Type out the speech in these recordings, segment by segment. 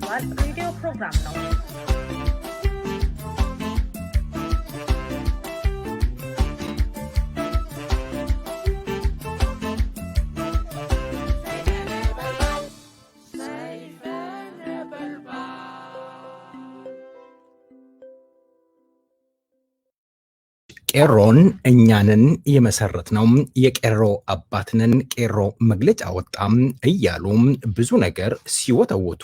ነበልባል ሬዲዮ ፕሮግራም ነው። ቄሮን እኛንን የመሰረትነው የቄሮ አባትነን ቄሮ መግለጫ ወጣም እያሉ ብዙ ነገር ሲወተውቱ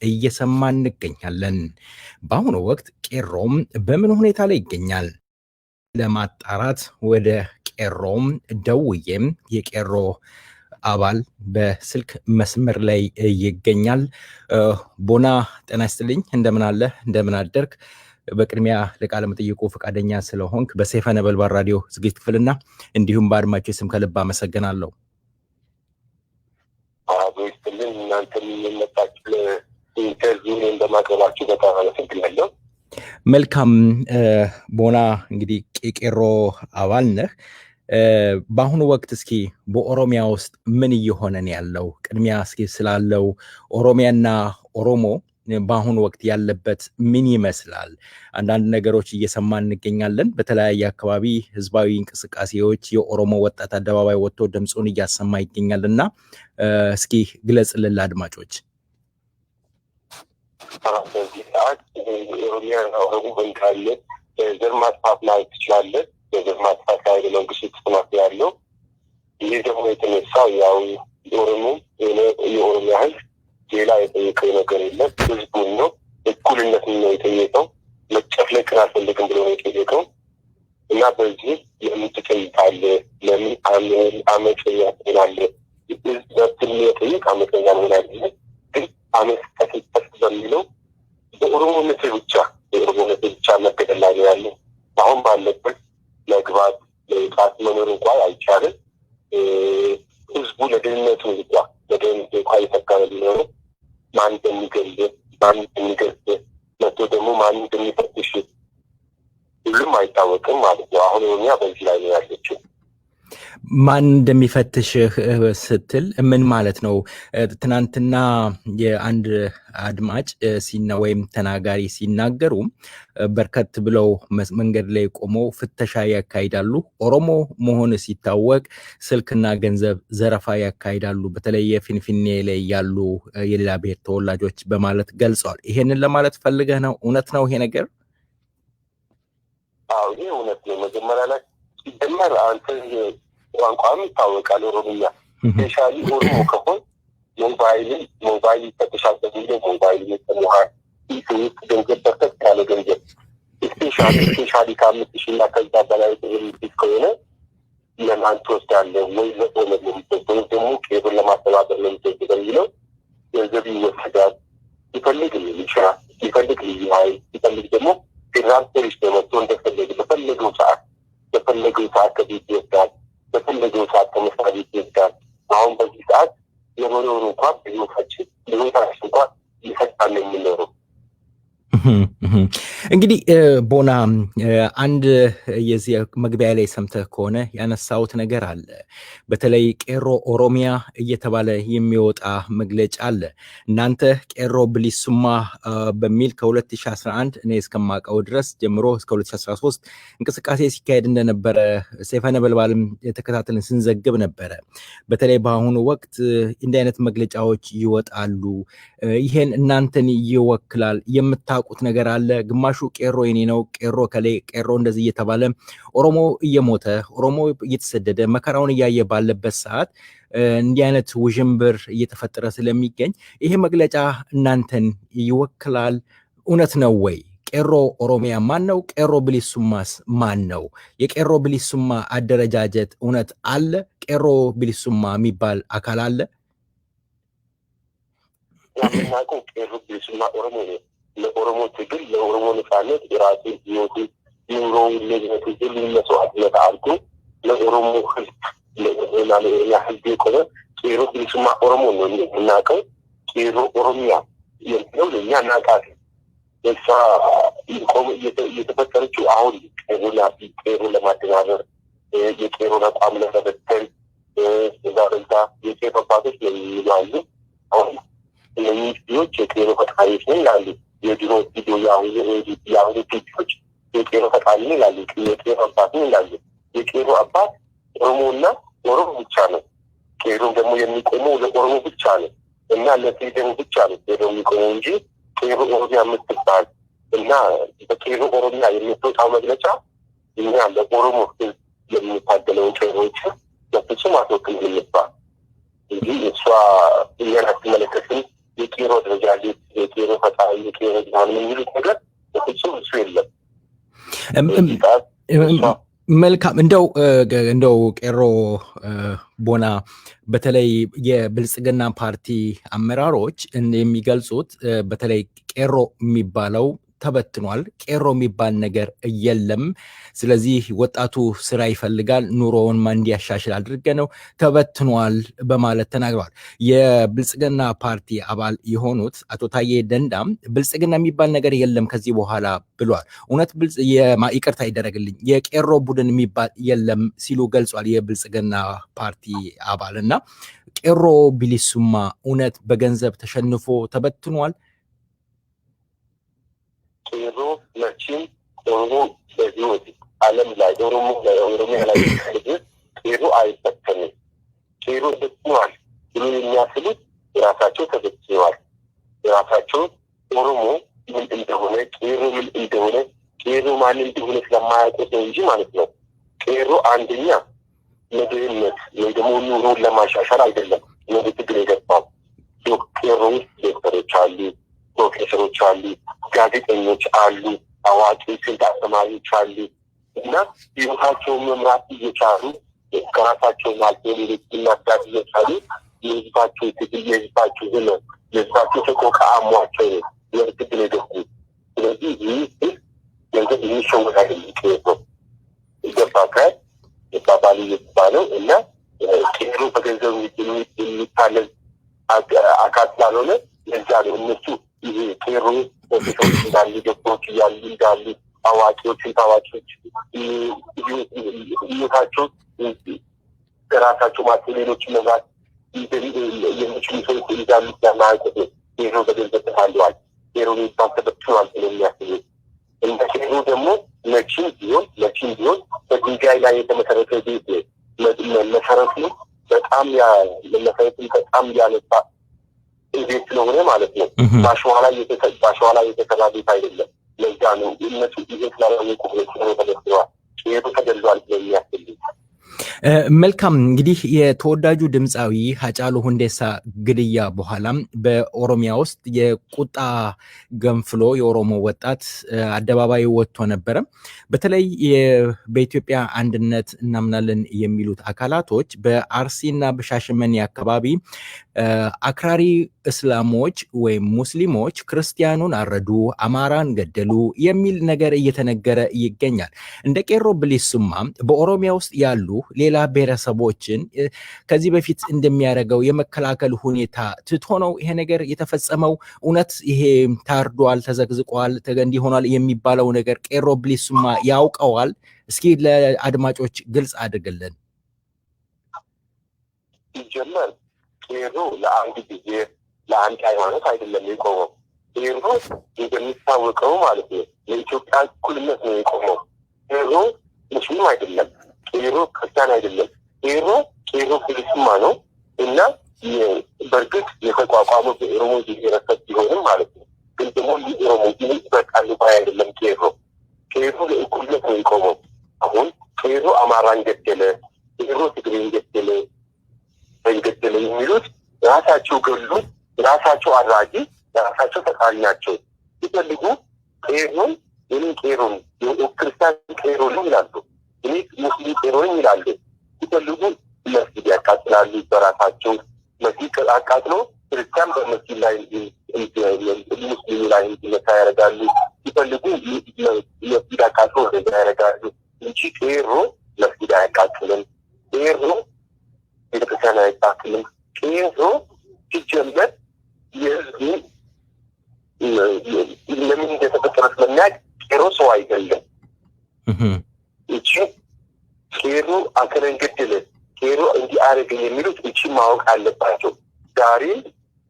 እየሰማን እንገኛለን። በአሁኑ ወቅት ቄሮ በምን ሁኔታ ላይ ይገኛል? ለማጣራት ወደ ቄሮ ደውዬም የቄሮ አባል በስልክ መስመር ላይ ይገኛል። ቦና ጤና ይስጥልኝ፣ እንደምን አለ እንደምን አደርክ? በቅድሚያ ለቃለ መጠይቁ ፈቃደኛ ስለሆንክ በሰይፈ ነበልባል ራዲዮ ዝግጅት ክፍልና እንዲሁም በአድማጮች ስም ከልብ አመሰግናለሁ። አብሮይስጥልን እናንተም የመጣችሁ ኢንተርቪው እንደማቅረባችሁ በጣም አመሰግናለሁ። መልካም ቦና፣ እንግዲህ ቄሮ አባል ነህ። በአሁኑ ወቅት እስኪ በኦሮሚያ ውስጥ ምን እየሆነ ነው ያለው? ቅድሚያ እስኪ ስላለው ኦሮሚያና ኦሮሞ በአሁኑ ወቅት ያለበት ምን ይመስላል? አንዳንድ ነገሮች እየሰማን እንገኛለን። በተለያየ አካባቢ ህዝባዊ እንቅስቃሴዎች የኦሮሞ ወጣት አደባባይ ወጥቶ ድምፁን እያሰማ ይገኛል እና እስኪ ግለጽልን ለአድማጮች። በዚህ ሰዓት ኦሮሚያ ኦሮሞ በንካለ ዘር ማጥፋት ማለት ትችላለህ። የዘር ማጥፋት ላይ መንግስት ተስማት ያለው ይህ ደግሞ የተነሳው ያው የኦሮሚያ ህዝብ ሌላ የጠየቀው ነገር የለም። ህዝቡን ነው፣ እኩልነትን ነው የጠየቀው። መጨፍለቅን አልፈልግም ብሎ ነው የጠየቀው እና በዚህ ለምን ትጠይቃለህ? ለምን አመፀኛ ትሆናለህ? ህዝብ መብትን የጠየቅ አመፀኛ መሆን አይደለም። ግን አመፀኛ በሚለው በኦሮሞነት ብቻ መገደል ላይ ነው ያለው። አሁን ባለበት መግባት ለውጣት መኖር እንኳን አይቻልም። ህዝቡ ለደህንነቱ እንኳ እየተጋበ ቢኖረው ማን እንደሚገል መቶ ደግሞ ማን እንደሚፈትሽ ሁሉም አይታወቅም ማለት ነው። አሁን ኦሮሚያ በዚህ ላይ ነው ያለችው። ማን እንደሚፈትሽህ ስትል ምን ማለት ነው? ትናንትና የአንድ አድማጭ ወይም ተናጋሪ ሲናገሩ በርከት ብለው መንገድ ላይ ቆመው ፍተሻ ያካሂዳሉ። ኦሮሞ መሆን ሲታወቅ ስልክና ገንዘብ ዘረፋ ያካሂዳሉ፣ በተለይ የፊንፊኔ ላይ ያሉ የሌላ ብሔር ተወላጆች በማለት ገልጸዋል። ይሄንን ለማለት ፈልገህ ነው? እውነት ነው ይሄ ነገር? አዎ ይሄ እውነት ነው። መጀመሪያ ላይ ሲጀመር አንተ ቋንቋም ይታወቃል ኦሮምኛ። ስፔሻሊ ኦሮሞ ከሆን ሞባይል ይፈተሻል። በሚለው ሞባይል ይጠሙሃል። ውስጥ ገንዘብ በርከት ያለ ገንዘብ ስፔሻሊ ከ5,000 እና ከዛ በላይ የሚስ ከሆነ ለማን ትወስዳለህ? ወይ ለኦነግ የሚወስድ ወይም ደግሞ ቄሮን ለማስተባበር ለሚወስድ በሚለው ገንዘብ ይወሰዳል። ይፈልግ ሚሊሻ፣ ይፈልግ ልዩ ኃይል፣ ይፈልግ ደግሞ ፌዴራል ፖሊስ በመጥቶ እንደፈለግ በፈለገው ሰዓት ከቤት ይወስዳል። በፈለገው ሰዓት ከመስሪያ ቤት ይወስዳል። አሁን በዚህ ሰዓት የመኖሩ እንኳን በህይወታችን እንኳን ይፈጣል የምንኖረው። እንግዲህ ቦና፣ አንድ የዚህ መግቢያ ላይ ሰምተህ ከሆነ ያነሳሁት ነገር አለ። በተለይ ቄሮ ኦሮሚያ እየተባለ የሚወጣ መግለጫ አለ። እናንተ ቄሮ ብሊሱማ በሚል ከ2011 እኔ እስከማውቀው ድረስ ጀምሮ እስከ 2013 እንቅስቃሴ ሲካሄድ እንደነበረ ሰይፈ ነበልባልም የተከታተልን ስንዘግብ ነበረ። በተለይ በአሁኑ ወቅት እንዲህ አይነት መግለጫዎች ይወጣሉ። ይሄን እናንተን ይወክላል የምታውቁት ነገር አለ? ግማሹ ቄሮ የኔ ነው፣ ቄሮ ከላይ ቄሮ እንደዚህ እየተባለ ኦሮሞ እየሞተ ኦሮሞ እየተሰደደ መከራውን እያየ ባለበት ሰዓት እንዲህ አይነት ውዥንብር እየተፈጠረ ስለሚገኝ ይሄ መግለጫ እናንተን ይወክላል? እውነት ነው ወይ? ቄሮ ኦሮሚያ ማን ነው? ቄሮ ብሊሱማስ ማን ነው? የቄሮ ብሊሱማ አደረጃጀት እውነት አለ? ቄሮ ብሊሱማ የሚባል አካል አለ? የምናውቀው ቄሮ ብሊሱማ ኦሮሞ ነው። ለኦሮሞ ትግል፣ ለኦሮሞ ነፃነት የራሱ ህይወቱ ኑሮውን ለህዝነቱ ሁሉ መስዋዕትነት አድርጎ ለኦሮሞ ህዝብ ለኦሮሚያ ህዝብ የቆመ ቄሮ ብሊሱማ ኦሮሞ ነው የምናውቀው። ቄሮ ኦሮሚያ የሚለው ለእኛ ናቃት እሷ እየተፈጠረችው አሁን ቄሮ ለማደናበር የቄሮን አቋም ለመበተን እዛ የቄሮ አባቶች ነው የሚሉ አሁን እነዚህ ልጆች የቄሮ ፈጣሪዎች ነው ይላሉ። የድሮ ቪዲዮ የአሁኑ ፒፒዎች የቄሮ ፈጣሪ ነው ይላሉ። የቄሮ አባት ነው ይላሉ። የቄሮ አባት ኦሮሞና ኦሮሞ ብቻ ነው። ቄሮ ደግሞ የሚቆመው ለኦሮሞ ብቻ ነው እና ለፌደሩ ብቻ ነው ቄሮ የሚቆመው እንጂ ቄሮ ኦሮሚያ የምትባል እና በቄሮ ኦሮሚያ የምትወጣው መግለጫ እኛ ለኦሮሞ ህዝብ የሚታገለውን ቄሮዎች በፍጹም አትወክል የሚባል እንጂ እሷ እኛን አትመለከትም። የቄሮ ደረጃ የቄሮ ፈጣሪ የቄሮ ሆን የሚሉት ነገር በፍጹም እሱ የለም። መልካም እንደው ቄሮ ቦና በተለይ የብልጽግና ፓርቲ አመራሮች የሚገልጹት በተለይ ቄሮ የሚባለው ተበትኗል። ቄሮ የሚባል ነገር የለም። ስለዚህ ወጣቱ ስራ ይፈልጋል፣ ኑሮውን እንዲያሻሽል አድርገ ነው ተበትኗል በማለት ተናግረዋል። የብልጽግና ፓርቲ አባል የሆኑት አቶ ታዬ ደንዳም ብልጽግና የሚባል ነገር የለም ከዚህ በኋላ ብሏል። እውነት ይቅርታ ይደረግልኝ፣ የቄሮ ቡድን የሚባል የለም ሲሉ ገልጿል። የብልጽግና ፓርቲ አባል እና ቄሮ ቢሊሱማ እውነት በገንዘብ ተሸንፎ ተበትኗል? ቄሮ መቼም ኦሮሞ በህይወት ዓለም ላይ ኦሮሚያ ላይ ቄሮ አይበተንም። ቄሮ ተበትኗል ብሎ የሚያስቡት የራሳቸው ተበትነዋል። የራሳቸው ኦሮሞ ምን እንደሆነ ቄሮ ምን እንደሆነ ቄሮ ማን እንደሆነ ስለማያውቁት ነው እንጂ ማለት ነው። ቄሮ አንደኛ ለድህነት ወይ ደግሞ ኑሮን ለማሻሻል አይደለም ወደ ትግል የገባው። ቄሮ ውስጥ ዶክተሮች አሉ፣ ፕሮፌሰሮች አሉ፣ ጋዜጠኞች አሉ፣ አዋቂ ስልት አስተማሪዎች አሉ እና ህይወታቸውን መምራት እየቻሉ ከራሳቸው ማለት ሌሎች ማዳት እየቻሉ የህዝባቸው ትግል የህዝባቸው የህዝባቸው ተቆቃ አሟቸው ወደ ትግል የገቡ። ስለዚህ ይህ ገንዘብ የሚሸወድ አይደለም። ቄሮ ይገባካል የባባሉ የተባለው እና ቄሮ በገንዘብ የሚታለል አካል ስላልሆነ ለዛ ነው እነሱ ይሄ ቄሮ ኦፊሶች እንዳሉ ዶክተሮች እያሉ እንዳሉ አዋቂዎችን ታዋቂዎች ህይወታቸው ራሳቸው ማለት ሌሎችን መምራት የሚችሉ ሰዎች ይዛሉ ስለማያውቁት ነው። ቄሮ በገንዘብ ተታለዋል፣ ቄሮ ሚባል ተበትኗል ብሎ የሚያስቡት እንደ ቄሮ ደግሞ መቼም ቢሆን በድንጋይ ላይ የተመሰረተ ቤት መሰረቱ በጣም ያነሳ ቤት ስለሆነ ማለት ነው። በአሸዋ ላይ የተሰራ ቤት አይደለም። ለዛ ነው እነሱ ጊዜ ስላላወቁ ቄሮ ተበትነዋል፣ ቄሮ ተገድሏል ብሎ የሚያስቡ። መልካም እንግዲህ የተወዳጁ ድምፃዊ ሃጫሉ ሁንዴሳ ግድያ በኋላም በኦሮሚያ ውስጥ የቁጣ ገንፍሎ የኦሮሞ ወጣት አደባባይ ወጥቶ ነበረ። በተለይ በኢትዮጵያ አንድነት እናምናለን የሚሉት አካላቶች በአርሲና በሻሸመኔ አካባቢ አክራሪ እስላሞች ወይም ሙስሊሞች ክርስቲያኑን አረዱ፣ አማራን ገደሉ የሚል ነገር እየተነገረ ይገኛል። እንደ ቄሮ ብሊሱማ በኦሮሚያ ውስጥ ያሉ ሌላ ብሔረሰቦችን ከዚህ በፊት እንደሚያደርገው የመከላከል ሁኔታ ትቶ ነው ይሄ ነገር የተፈጸመው? እውነት ይሄ ታርዷል፣ ተዘግዝቋል፣ እንዲሆኗል የሚባለው ነገር ቄሮ ብሊሱማ ያውቀዋል? እስኪ ለአድማጮች ግልጽ አድርግልን። ይጀመር ቄሮ ለአንድ ጊዜ ለአንድ ሃይማኖት አይደለም የቆመው። ቄሮ እንደሚታወቀው ማለት ነው የኢትዮጵያ እኩልነት ነው የቆመው። ቄሮ ሙስሊም አይደለም፣ ቄሮ ክርስቲያን አይደለም። ቄሮ ብሊሱማ ነው እና በእርግጥ የተቋቋመው በኦሮሞ ብሔረሰብ ቢሆንም ማለት ነው። ግን ደግሞ ኦሮሞ በቃሉ ባይ አይደለም። ቄሮ ለእኩልነት ነው የቆመው። አሁን ቄሮ አማራን ገደለ፣ ቄሮ ትግሬን ገደለ የሚሉት ራሳቸው ገሉ፣ ራሳቸው አድራጊ፣ ራሳቸው ተቃሪ ናቸው። ሲፈልጉ ቄሮን ክርስቲያን ቄሮ ነው ይላሉ፣ ሙስሊም ቄሮ ይላሉ። ሲፈልጉ መስጊድ ያቃጥላሉ፣ በራሳቸው መስጊድ አቃጥሎ ክርስቲያን በመስጊድ ላይ ሙስሊሙ ላይ እንዲመታ ያደርጋሉ። ሲፈልጉ መስጊድ አቃጥሎ ወደዛ ያደርጋሉ እንጂ ቄሮ መስጊድ አያቃጥልም፣ ቄሮ ቤተክርስቲያን አያቃጥልም። ቄሮ ሲጀመር የህዝቡ ለምን እንደተፈጠረ ስለሚያውቅ ቄሮ ሰው አይደለም። እቺ ቄሮ አከለን ገደለ፣ ቄሮ እንዲህ አደረገ የሚሉት እቺ ማወቅ አለባቸው። ዛሬ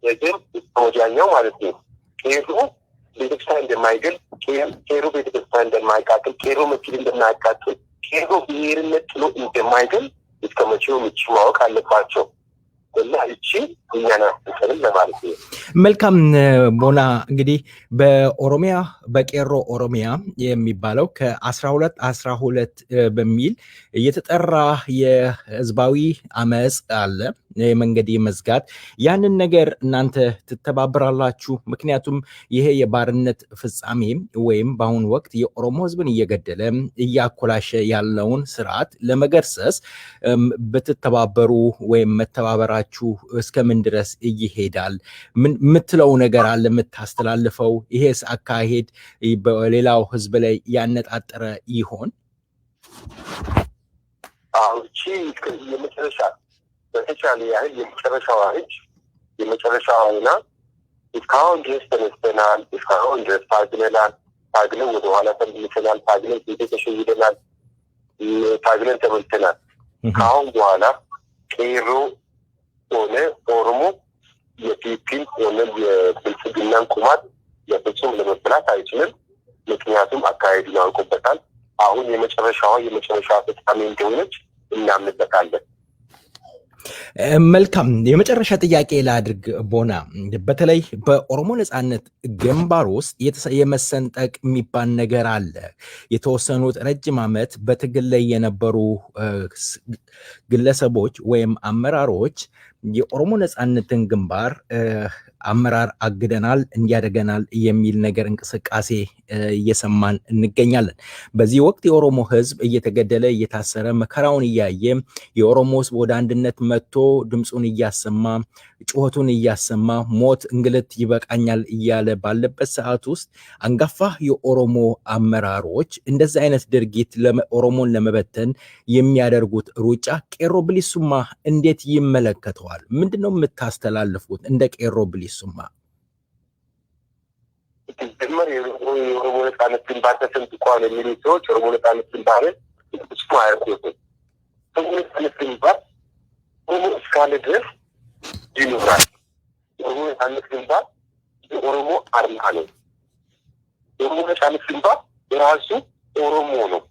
የግን ወዲያኛው ማለት ነው። ቄሮ ቤተክርስቲያን እንደማይገል፣ ቄሮ ቤተክርስቲያን እንደማይቃጥል፣ ቄሮ መስጊድ እንደማያቃጥል፣ ቄሮ ብሔርነት ጥሎ እንደማይገል እስከ መቼውም እቺ ማወቅ አለባቸው። እና እቺ እኛን አስተሳሰብን ለማለት ነው። መልካም ቦና፣ እንግዲህ በኦሮሚያ በቄሮ ኦሮሚያ የሚባለው ከ1212 በሚል የተጠራ የህዝባዊ አመፅ አለ፣ የመንገድ መዝጋት። ያንን ነገር እናንተ ትተባበራላችሁ? ምክንያቱም ይሄ የባርነት ፍጻሜ ወይም በአሁኑ ወቅት የኦሮሞ ህዝብን እየገደለ እያኮላሸ ያለውን ስርዓት ለመገርሰስ ብትተባበሩ ወይም መተባበራችሁ እስከምን ድረስ ይሄዳል? የምትለው ነገር አለ የምታስተላልፈው? ይሄስ አካሄድ በሌላው ህዝብ ላይ ያነጣጠረ ይሆን? እቺ የመጨረሻ በተቻለ ያህል የመጨረሻዋና እስካሁን ድረስ ተነስተናል፣ እስካሁን ድረስ ታግለናል፣ ታግለን ወደኋላ ተመልሰናል፣ ታግለን ጊዜ ተሸይደናል፣ ታግለን ተመልሰናል። ከአሁን በኋላ ቄሮ ሆነ ኦሮሞ የፒፒን ሆነ የብልጽግናን ቁማት ለፍጹም ለመብላት አይችልም። ምክንያቱም አካሄዱን ያውቁበታል። አሁን የመጨረሻ ፍጻሜ እንደሆነች እናምንበታለን። መልካም፣ የመጨረሻ ጥያቄ ላድርግ ቦና። በተለይ በኦሮሞ ነጻነት ግንባር ውስጥ የመሰንጠቅ የሚባል ነገር አለ። የተወሰኑት ረጅም ዓመት በትግል ላይ የነበሩ ግለሰቦች ወይም አመራሮች የኦሮሞ ነጻነትን ግንባር አመራር አግደናል፣ እንዲያደገናል የሚል ነገር እንቅስቃሴ እየሰማን እንገኛለን። በዚህ ወቅት የኦሮሞ ህዝብ እየተገደለ እየታሰረ መከራውን እያየ የኦሮሞ ህዝብ ወደ አንድነት መጥቶ ድምፁን እያሰማ ጩኸቱን እያሰማ ሞት እንግልት ይበቃኛል እያለ ባለበት ሰዓት ውስጥ አንጋፋ የኦሮሞ አመራሮች እንደዚህ አይነት ድርጊት ኦሮሞን ለመበተን የሚያደርጉት ሩጫ ቄሮ ብሊሱማ እንዴት ይመለከተዋል? ምንድነው የምታስተላልፉት እንደ ቄሮ ብሊሱማ? ጀመር የኦሮሞ ነጻነት ግንባር ተሰንጥቋል የሚሉ ሰዎች ኦሮሞ ነጻነት ግንባርን ፍጹም አያውቁትም። ኦሮሞ ነጻነት ግንባር ኦሮሞ እስካለ ድረስ ይኖራል። ኦሮሞ ነጻነት ግንባር የኦሮሞ አርማ ነው። የኦሮሞ ነጻነት ግንባር የራሱ ኦሮሞ ነው።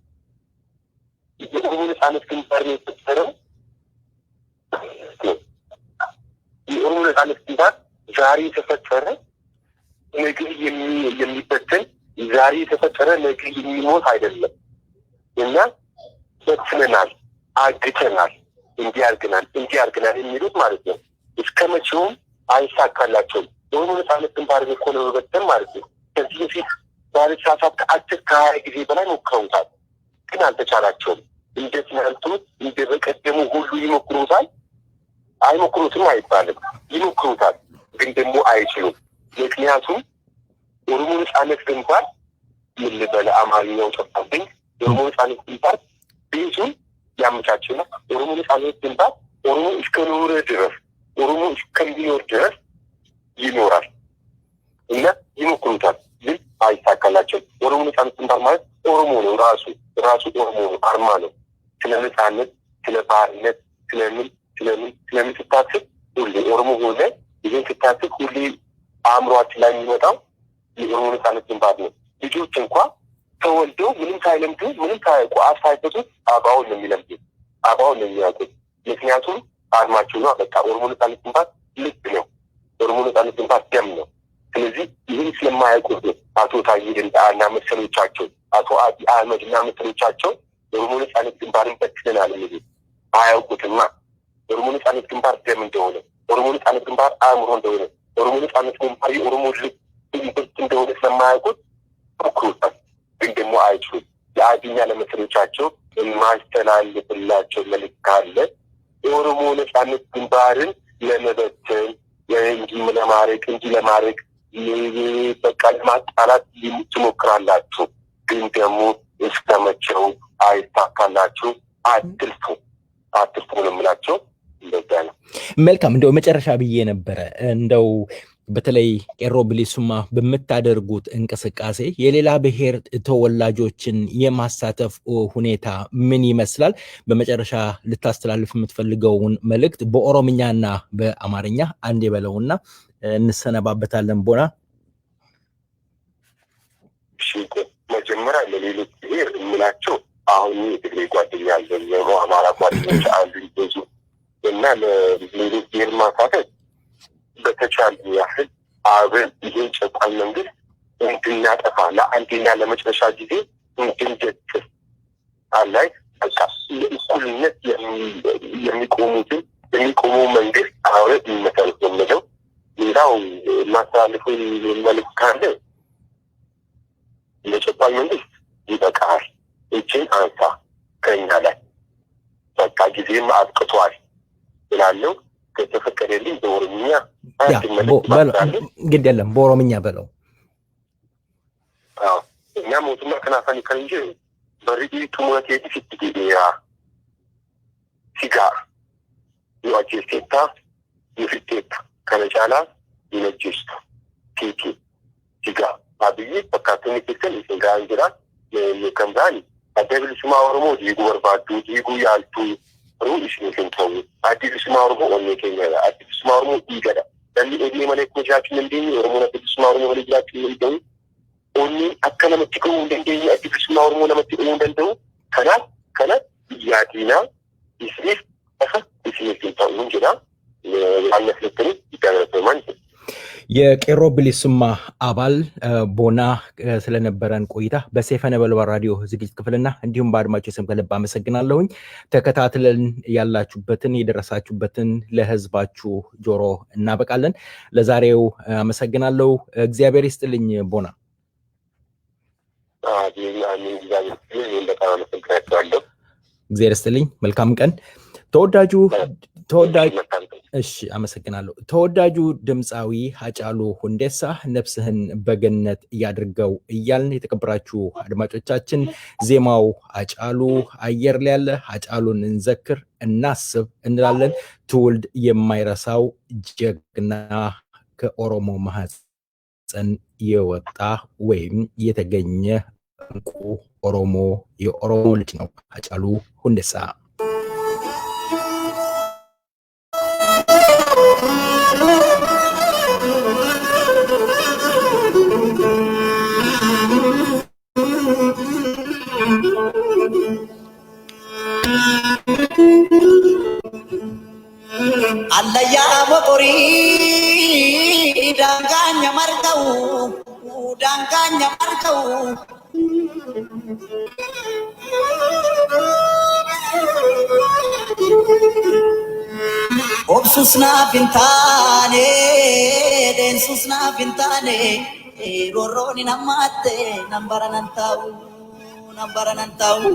የኦሮሞ ነጻነት ግንባር የተፈጠረው የኦሮሞ ነጻነት ግንባር ዛሬ የተፈጠረ ነገ የሚበተን ዛሬ የተፈጠረ ነገ የሚሞት አይደለም። እና በትነናል፣ አግተናል፣ እንዲያርገናል የሚሉት ማለት ነው። እስከ መቼውም አይሳካላቸውም። የኦሮሞ ነጻነት ግንባር እኮ ለመበተን ማለት ነው። ከዚህ በፊት ባለተሳሳት ከ10-20 ጊዜ በላይ ሞክረውታል፣ ግን አልተቻላቸውም። እንደ ትናንቱ እንደ በቀደሙ ሁሉ ይሞክሩታል። አይሞክሩትም አይባልም፣ ይሞክሩታል፣ ግን ደግሞ አይችሉም። ምክንያቱም ኦሮሞ ነጻነት ግንባር ምን ልበለ አማርኛው ጠፋብኝ። የኦሮሞ ነጻነት ግንባር ቤቱን ያመቻችና ኦሮሞ ነጻነት ግንባር ኦሮሞ እስከኖረ ድረስ ኦሮሞ እስከሚኖር ድረስ ይኖራል እና ይሞክሩታል፣ ግን አይሳካላቸውም። ኦሮሞ ነጻነት ግንባር ማለት ኦሮሞ ነው፣ ራሱ ኦሮሞ ነው፣ አርማ ነው። ስለ ነጻነት፣ ስለ ባህርነት፣ ስለምን ስታስብ ሁሌ ኦሮሞ ሆነ ይህን ስታስብ ሁሌ አእምሯችን ላይ የሚመጣው የኦሮሞ ነጻነት ግንባር ነው። ልጆች እንኳ ተወልደው ምንም ሳይለምዱ ምንም ሳያውቁ አፍ ሳይፈቱት አባውን ነው የሚለምዱት፣ አባውን ነው የሚያውቁት። ምክንያቱም አርማቸው ነው። በቃ ኦሮሞ ነጻነት ግንባር ልብ ነው፣ ኦሮሞ ነጻነት ግንባር ደም ነው። ስለዚህ ይህን ስለማያውቁት አቶ ታዬ ደንደዓና መሰሎቻቸው፣ አቶ አብይ አህመድ እና መሰሎቻቸው የኦሮሞ ነጻነት ግንባርን በትነናል የሚሉት አያውቁትማ። ኦሮሞ ነጻነት ግንባር ደም እንደሆነ፣ ኦሮሞ ነጻነት ግንባር አእምሮ እንደሆነ፣ ኦሮሞ ነጻነት ግንባር የኦሮሞ ልብ እንደሆነ ስለማያውቁት ሞክሩታል፣ ግን ደግሞ አይችሉም። ለአብይና ለመሰሎቻቸው የማስተላልፍላቸው መልዕክት ካለ የኦሮሞ ነጻነት ግንባርን ለመበተን እንጂ ለማድረግ በቃ ለማጣላት ትሞክራላችሁ፣ ግን ደግሞ እስከመቼው አይሳካላችሁ። አትልፉ ነው የምላቸው። እንደዛ ነው። መልካም። እንደው መጨረሻ ብዬ ነበረ እንደው በተለይ ቄሮ ብሊሱማ በምታደርጉት እንቅስቃሴ የሌላ ብሔር ተወላጆችን የማሳተፍ ሁኔታ ምን ይመስላል? በመጨረሻ ልታስተላልፍ የምትፈልገውን መልእክት በኦሮምኛና በአማርኛ አንድ የበለውና እንሰነባበታለን። ቦና መጀመሪያ ለሌሎች ብሔር የምላቸው አሁን የትግሬ ጓደኛ አለን፣ አማራ ጓደኞች አሉ ብዙ እና ለሌሎች ብሔር ማሳተፍ በተቻለ ያህል አብረን ይህን ጨቋኝ መንግስት እንድናጠፋ ለአንዴና ለመጨረሻ ጊዜ እንድንጀጥር አላይ በቃ ለእኩልነት የሚቆመው መንግስት አብረን እንመሰረት ነው የምለው። ሌላው ማስተላለፉ መልዕክት ካለ ለጨቋኝ መንግስት ይበቃል፣ እጅን አንሳ ከኛ ላይ በቃ ጊዜም አብቅቷል ስላለው ከተፈቀደልኝ በኦሮምኛ ግድ የለም በኦሮምኛ በለው። እኛ ሞቱማ ከናፋኒ ከንጀ በሪዲ ቱሙረት የዲፊት ዲያ ሲጋ የአጀስቴታ የፊቴት ከነጫላ ይነጅስት ቲቲ ሲጋ አብይ በካተኒ ከተል ይንጋንጅራ የከምባኒ አደብል ስማ ኦሮሞ ዲጉ ወርባዱ ዲጉ ያልቱ ሩሽ ንከንተው አዲስ ስማ ኦሮሞ ወኔከኛ አዲስ ስማ ኦሮሞ ይገዳ ለሊ ኤዲ መለክቶቻችን እንደኝ ኦሮሞ አዲስ ስማ ኦሮሞ ወልጃችን እንደኝ ኦኒ አከለመጥኩ እንደኝ አዲስ ስማ ኦሮሞ ለመጥኩ እንደው ከና ያዲና ይስሪፍ ይስሪፍንተው እንጀራ ያለፍልክሪ ይገረበ ማለት የቄሮ ብሊሱማ አባል ቦና ስለነበረን ቆይታ በሰይፈ ነበልባል ራዲዮ ዝግጅት ክፍልና እንዲሁም በአድማጮች ስም ከልብ አመሰግናለሁኝ። ተከታትለን ያላችሁበትን የደረሳችሁበትን ለህዝባችሁ ጆሮ እናበቃለን። ለዛሬው አመሰግናለሁ። እግዚአብሔር ይስጥልኝ ቦና። እግዚአብሔር ይስጥልኝ። መልካም ቀን። ተወዳጁ እሺ አመሰግናለሁ። ተወዳጁ ድምፃዊ ሃጫሉ ሁንዴሳ ነፍስህን በገነት ያድርገው እያልን የተከበራችሁ አድማጮቻችን ዜማው ሃጫሉ አየር ላይ ያለ ሃጫሉን እንዘክር እናስብ እንላለን። ትውልድ የማይረሳው ጀግና ከኦሮሞ ማህፀን የወጣ ወይም የተገኘ እንቁ ኦሮሞ የኦሮሞ ልጅ ነው ሃጫሉ ሁንዴሳ። Allaya bokori danganya markau obsusna pintane densusna pintane roroni namate nambaran tahu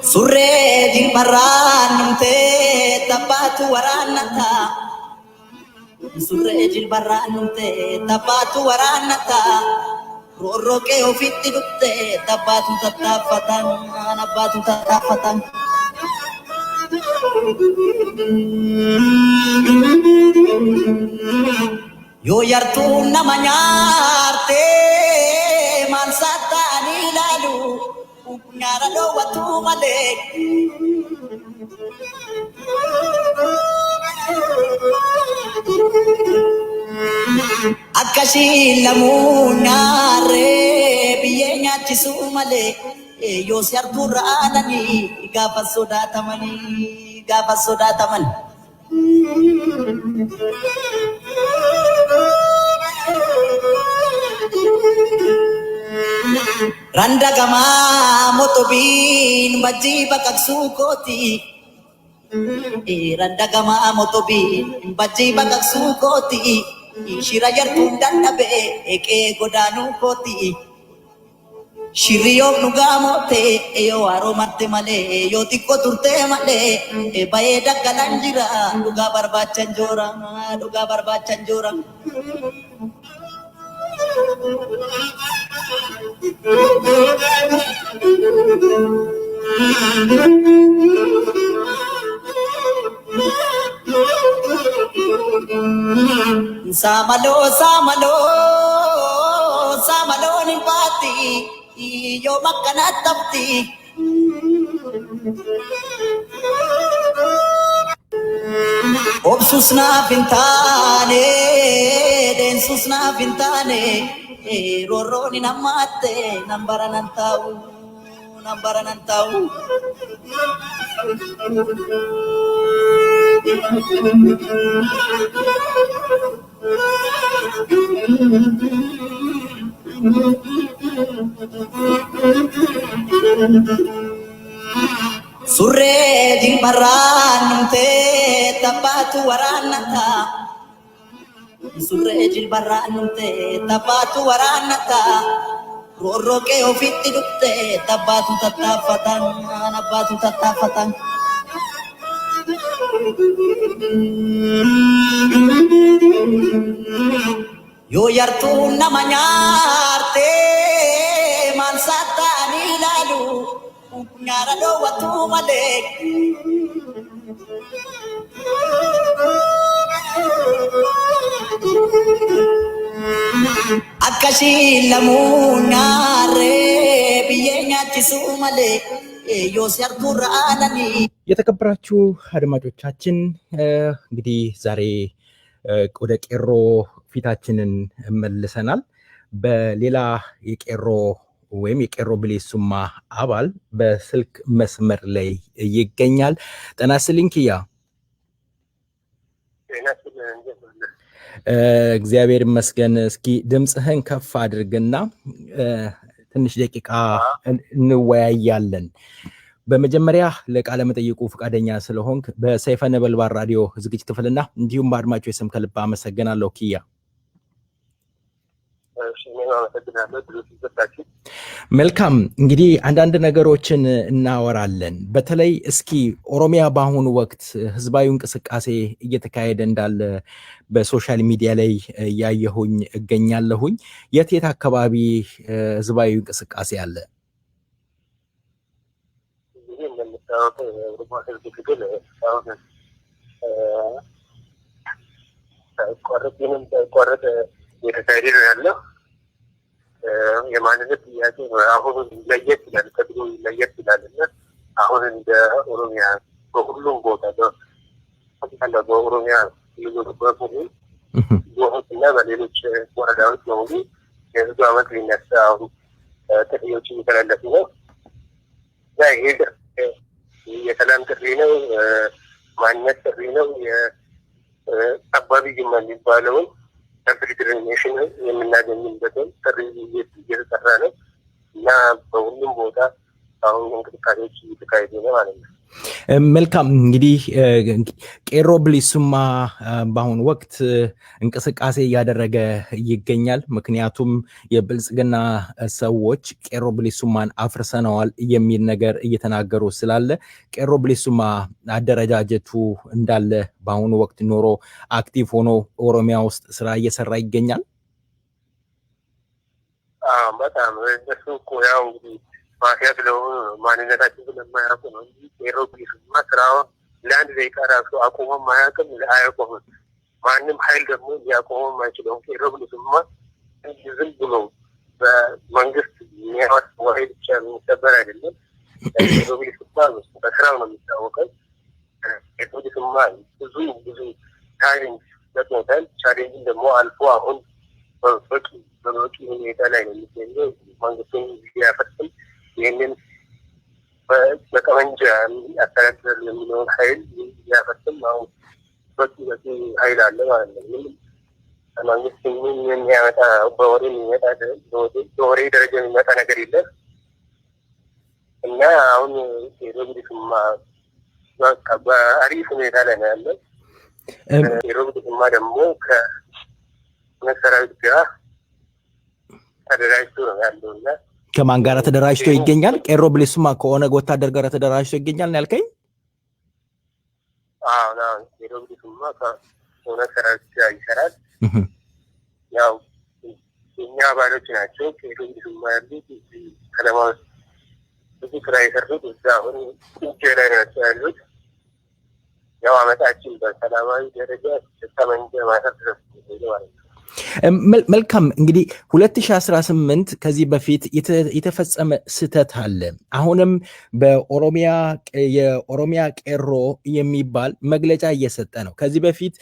surre jilbaran te tapatu waranata surre jilbaran te tapatu waranata rorro ke ofitti dutte tapatu tatafatan nabatu tatafatan yo yartu namanyarte mansatani lalu nyara do watu male akashi lamu nyare biyenya chisu male yo yartu raadani gafa soda taman randa gama motobin baji bakak sukoti randa gama motobin baji bakak sukoti shirayar tundan nabe eke godanu koti shiriyok nugamote yo aromatte male yo tikko turte male baye dagalanjira duga barbachan jorang Samalo, samalo, samalo ni pati, yo makanat tapti. Obsus na pintane, densus na pintane, roro ni namate, nambaran ng tao, nambaran ng tao. Surre jilbaran te tapatu waranata surre jilbaran te tapatu waranata roro ke ofitti dukte tapatu tatafatan nabatu tatafatan yo yartu namanya arte mansata ni lalu nyara do watu malek akashi lamu nyare biyenya chisu malek yo yartu raalani. የተከበራችሁ አድማጮቻችን እንግዲህ ዛሬ ወደ ቄሮ ፊታችንን መልሰናል። በሌላ የቄሮ ወይም የቄሮ ብሌሱማ አባል በስልክ መስመር ላይ ይገኛል። ጤና ይስጥልኝ ኪያ። እግዚአብሔር ይመስገን። እስኪ ድምፅህን ከፍ አድርግና ትንሽ ደቂቃ እንወያያለን። በመጀመሪያ ለቃለ መጠይቁ ፈቃደኛ ስለሆንክ በሰይፈ ነበልባል ራዲዮ ዝግጅት ክፍልና እንዲሁም በአድማጮች ስም ከልብ አመሰግናለሁ ኪያ። መልካም እንግዲህ አንዳንድ ነገሮችን እናወራለን። በተለይ እስኪ ኦሮሚያ በአሁኑ ወቅት ህዝባዊ እንቅስቃሴ እየተካሄደ እንዳለ በሶሻል ሚዲያ ላይ ያየሁኝ እገኛለሁኝ። የት የት አካባቢ ህዝባዊ እንቅስቃሴ አለ? የተካሄደ ነው ያለው። የማንነት ጥያቄ አሁን ለየት ይላል፣ ከድሮ ለየት ይላል እና አሁን እንደ ኦሮሚያ በሁሉም ቦታ በኦሮሚያ በሙሉ እና በሌሎች ወረዳዎች በሙሉ የህዝቡ አመት ሊነሳ አሁን ጥሪዎች እየተላለፉ ነው። ይሄ የሰላም ጥሪ ነው፣ ማንነት ጥሪ ነው። የአባቢ ጅማ የሚባለውን ፌዴሬሽን የምናገኝበትን ጥሪ እየተሰራ ነው እና በሁሉም ቦታ አሁን እንቅስቃሴዎች እየተካሄዱ ነው ማለት ነው። መልካም እንግዲህ ቄሮ ብሌሱማ በአሁኑ ወቅት እንቅስቃሴ እያደረገ ይገኛል። ምክንያቱም የብልጽግና ሰዎች ቄሮ ብሌሱማን አፍርሰነዋል የሚል ነገር እየተናገሩ ስላለ ቄሮ ብሌሱማ አደረጃጀቱ እንዳለ በአሁኑ ወቅት ኖሮ አክቲቭ ሆኖ ኦሮሚያ ውስጥ ስራ እየሰራ ይገኛል። በጣም እሱ እኮ ያው እንግዲህ ማፊያ ስለሆኑ ማንነታችን ስለማያውቁ ነው እንጂ ቄሮ ብሌሱማ ስራውን ለአንድ ደቂቃ ራሱ አቆመም አያውቅም፣ አያቆምም። ማንም ኃይል ደግሞ ሊያቆመም አይችለውም። ቄሮ ብሌሱማ ዝም ብሎ በመንግስት የሚያወጣው ኃይል ብቻ የሚሰበር አይደለም። ቄሮ ብሌሱማ በስራው ነው የሚታወቀው። ቄሮ ብሌሱማ ብዙ ቻሌንጅ ገጥሞታል። ቻሌንጅን ደግሞ አልፎ አሁን በበቂ ሁኔታ ላይ ነው የሚገኘው። መንግስቱን ሊያፈርስም ይህንን በጠመንጃ ያስተዳድራል የሚለውን ኃይል ሊያፈርስም አሁን በቂ ኃይል አለ ማለት ነው። ምንም መንግስት ምን የሚያመጣ በወሬ የሚመጣ በወሬ ደረጃ የሚመጣ ነገር የለም እና አሁን ቄሮ ብሌሱማ በቃ በአሪፍ ሁኔታ ላይ ነው ያለው። ቄሮ ብሌሱማ ደግሞ ከመሰራዊት ጋር ተደራጅቶ ነው ያለው እና ከማን ጋር ተደራጅቶ ይገኛል? ቄሮ ብሌሱማ ከኦነግ ወታደር ጋር ተደራጅቶ ይገኛል ነው ያልከኝ? ቄሮ ብሌሱማ ከኦነግ ሰራዊት ጋር ይሰራል። ያው የኛ አባሎች ናቸው። ቄሮ ብሌሱማ ያሉት ከተማ ውስጥ ብዙ ስራ የሰሩት እዛ አሁን እጄ ላይ ናቸው ያሉት ያው አመታችን በሰላማዊ ደረጃ ተመንጀ ማሰር ድረስ ማለት ነው። መልካም እንግዲህ 2018 ከዚህ በፊት የተፈጸመ ስህተት አለ። አሁንም የኦሮሚያ ቄሮ የሚባል መግለጫ እየሰጠ ነው። ከዚህ በፊት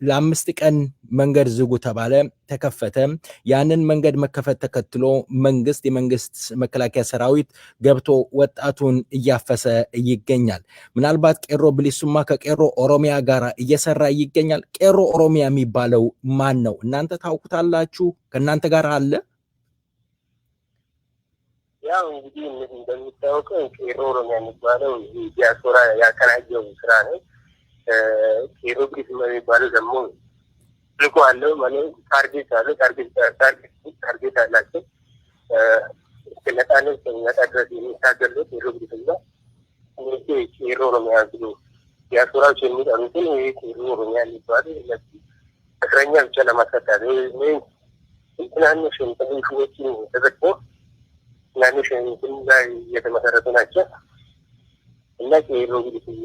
ለ5 ቀን መንገድ ዝጉ ተባለ፣ ተከፈተ። ያንን መንገድ መከፈት ተከትሎ የመንግስት መከላከያ ሰራዊት ገብቶ ወጣቱን እያፈሰ ይገኛል። ምናልባት ቄሮ ብሊሱማ ከቄሮ ኦሮሚያ ጋር እየሰራ ይገኛል። ቄሮ ኦሮሚያ የሚባለው ማን ነው? እናንተ ታውቁታላችሁ? ከእናንተ ጋር አለ? ያው እንግዲህ እንደሚታወቀው ቄሮ ኦሮሚያ የሚባለው ዲያስፖራ ያቀናጀው ስራ ነው። ቄሮ ብሊሱማ የሚባለው ደግሞ ልቆ አለው ማለት ታርጌት አለው። ታርጌት አላቸው። ነጻነት እስከሚመጣ ድረስ የሚታገሉት ቄሮ ብሊሱማ ቄሮ ኦሮሚያ ብሎ ዲያስፖራዎች የሚጠሩትን ቄሮ ኦሮሚያ የሚባሉ እስረኛ ብቻ ለማስፈታት ትናንሽ ሽዎችን ተዘግቦ ትናንሽ ላይ የተመሰረቱ ናቸው እና ቄሮ ብሊሱማ